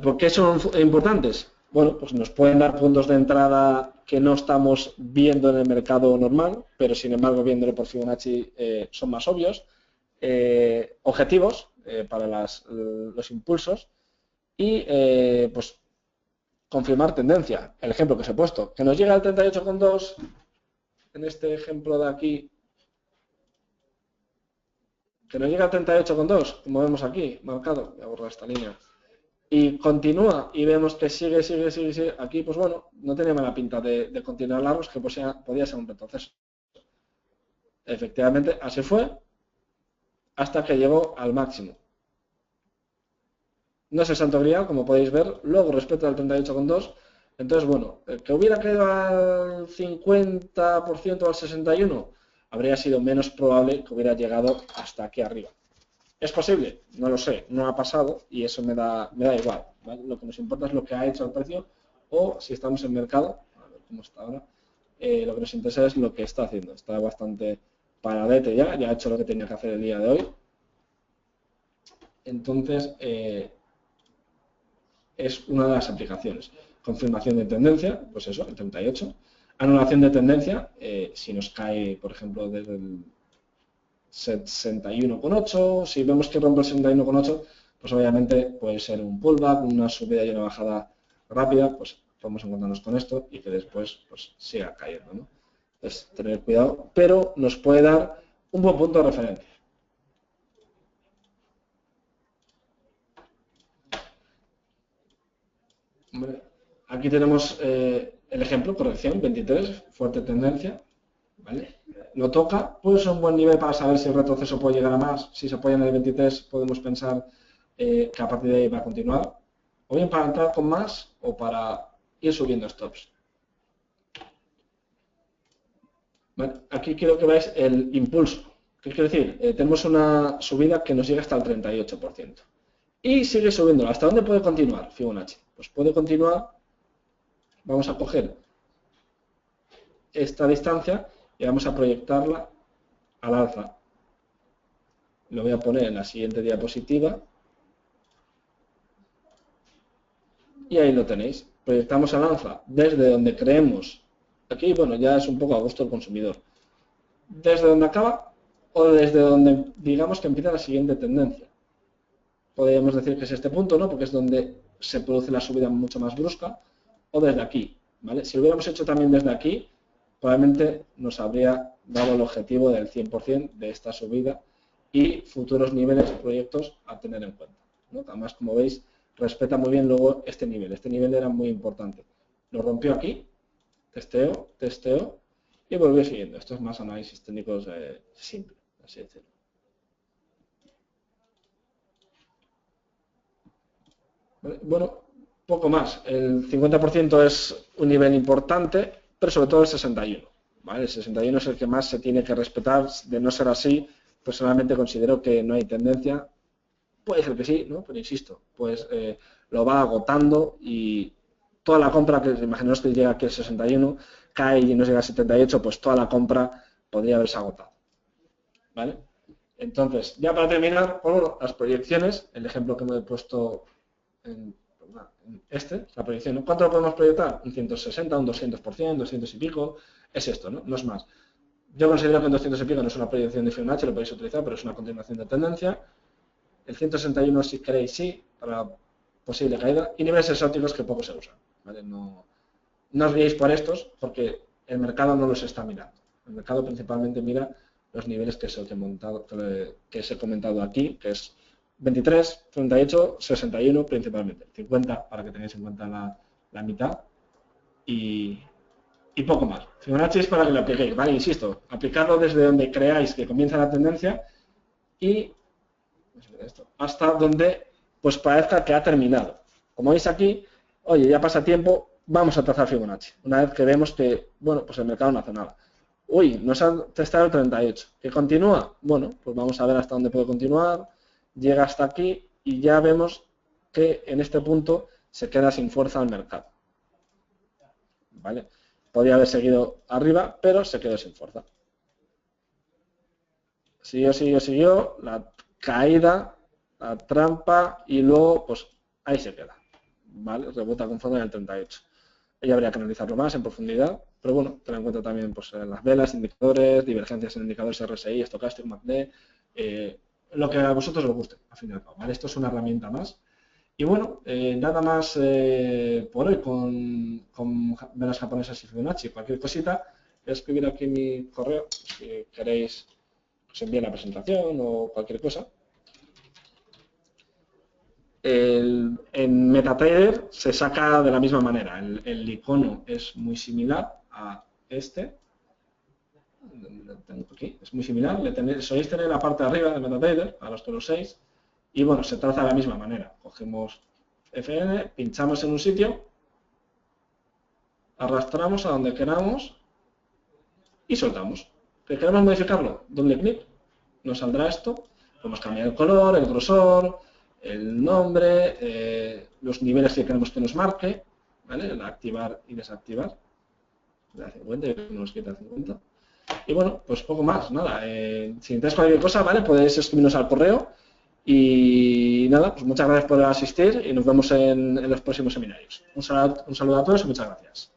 Speaker 1: ¿Por qué son importantes? Bueno, pues nos pueden dar puntos de entrada que no estamos viendo en el mercado normal, pero sin embargo viéndolo por Fibonacci son más obvios. Objetivos para los impulsos y pues confirmar tendencia. El ejemplo que os he puesto, que nos llega al 38,2 en este ejemplo de aquí, que nos llega al 38,2, como vemos aquí, marcado, voy a borrar esta línea, y continúa y vemos que sigue, aquí pues bueno, no tenía mala pinta de continuar largos, que podía ser un retroceso. Efectivamente, así fue, hasta que llegó al máximo. No es el santo grial, como podéis ver, luego respecto al 38,2, entonces bueno, que hubiera caído al 50% o al 61%, habría sido menos probable que hubiera llegado hasta aquí arriba. ¿Es posible? No lo sé, no ha pasado y eso me da igual, ¿vale? Lo que nos importa es lo que ha hecho el precio o si estamos en mercado, a ver cómo está ahora, lo que nos interesa es lo que está haciendo, está bastante paradete ya ha hecho lo que tenía que hacer el día de hoy. Entonces, es una de las aplicaciones. Confirmación de tendencia, pues eso, el 38. Anulación de tendencia, si nos cae, por ejemplo, desde el 61,8, si vemos que rompe el 61,8, pues obviamente puede ser un pullback, una subida y una bajada rápida, pues podemos encontrarnos con esto y que después pues siga cayendo, ¿no? Entonces, tener cuidado, pero nos puede dar un buen punto de referencia. Aquí tenemos el ejemplo, corrección, 23, fuerte tendencia, ¿vale? Lo toca, pues es un buen nivel para saber si el retroceso puede llegar a más. Si se apoya en el 23, podemos pensar que a partir de ahí va a continuar. O bien para entrar con más o para ir subiendo stops. ¿Vale? Aquí quiero que veáis el impulso. ¿Qué quiere decir? Tenemos una subida que nos llega hasta el 38%. Y sigue subiendo. ¿Hasta dónde puede continuar Fibonacci? Pues puede continuar, vamos a coger esta distancia y vamos a proyectarla al alza. Lo voy a poner en la siguiente diapositiva. Y ahí lo tenéis. Proyectamos al alza desde donde creemos. Aquí, bueno, ya es un poco a gusto el consumidor. Desde donde acaba o desde donde digamos que empieza la siguiente tendencia. Podríamos decir que es este punto, ¿no? Porque es donde se produce la subida mucho más brusca, o desde aquí, ¿vale? Si lo hubiéramos hecho también desde aquí, probablemente nos habría dado el objetivo del 100% de esta subida y futuros niveles, proyectos a tener en cuenta, ¿no? Además, como veis, respeta muy bien luego este nivel. Este nivel era muy importante. Lo rompió aquí, testeo, testeo, y volvió siguiendo. Esto es más análisis técnicos simple, así decirlo. Bueno, poco más. El 50% es un nivel importante, pero sobre todo el 61. ¿Vale? El 61 es el que más se tiene que respetar. De no ser así, personalmente considero que no hay tendencia. Puede ser que sí, ¿no? Pero insisto, pues lo va agotando y toda la compra, que imaginaos que llega aquí el 61, cae y nos llega al 78, pues toda la compra podría haberse agotado. ¿Vale? Entonces, ya para terminar, bueno, las proyecciones, el ejemplo que me he puesto en la proyección, ¿no? ¿Cuánto lo podemos proyectar? Un 160, un 200%, 200 y pico, es esto, ¿no? No es más. Yo considero que un 200 y pico no es una proyección de Fibonacci, lo podéis utilizar, pero es una continuación de tendencia. El 161, si queréis, sí, para posible caída. Y niveles exóticos que poco se usan, ¿vale? No os guiéis por estos, porque el mercado no los está mirando. El mercado principalmente mira los niveles que os he comentado aquí, que es 23, 38, 61 principalmente. 50 para que tengáis en cuenta la mitad y poco más. Fibonacci es para que lo apliquéis, ¿vale? Insisto, aplicarlo desde donde creáis que comienza la tendencia y hasta donde pues parezca que ha terminado. Como veis aquí, oye, ya pasa tiempo, vamos a trazar Fibonacci. Una vez que vemos que, bueno, pues el mercado no hace nada. Uy, nos ha testado el 38. ¿Que continúa? Bueno, pues vamos a ver hasta dónde puede continuar. Llega hasta aquí y ya vemos que en este punto se queda sin fuerza el mercado. ¿Vale? Podría haber seguido arriba, pero se quedó sin fuerza. Siguió, la caída, la trampa y luego, pues ahí se queda. ¿Vale? Rebota con fondo en el 38. Ahí habría que analizarlo más en profundidad, pero bueno, tener en cuenta también pues, las velas, indicadores, divergencias en indicadores RSI, estocástico, MACD, lo que a vosotros os guste, al fin y al cabo. ¿Vale? Esto es una herramienta más. Y bueno, nada más por hoy con velas japonesas y Fibonacci. Cualquier cosita, voy a escribir aquí mi correo, si queréis os envíe la presentación o cualquier cosa. En MetaTrader se saca de la misma manera. El icono es muy similar a este. Lo tengo aquí. Es muy similar. Soléis tener la parte de arriba de MetaTrader, a los que lo uséis. Y bueno, se traza de la misma manera. Cogemos FN, pinchamos en un sitio, arrastramos a donde queramos y soltamos. ¿Que queremos modificarlo? Doble clic, nos saldrá esto. Podemos cambiar el color, el grosor, el nombre, los niveles que queremos que nos marque, ¿vale? El activar y desactivar. De 50, yo no los quita a 50. Y bueno, pues poco más, nada. Si necesitáis cualquier cosa, ¿vale? Podéis escribirnos al correo. Y nada, pues muchas gracias por asistir y nos vemos en los próximos seminarios. Un saludo a todos y muchas gracias.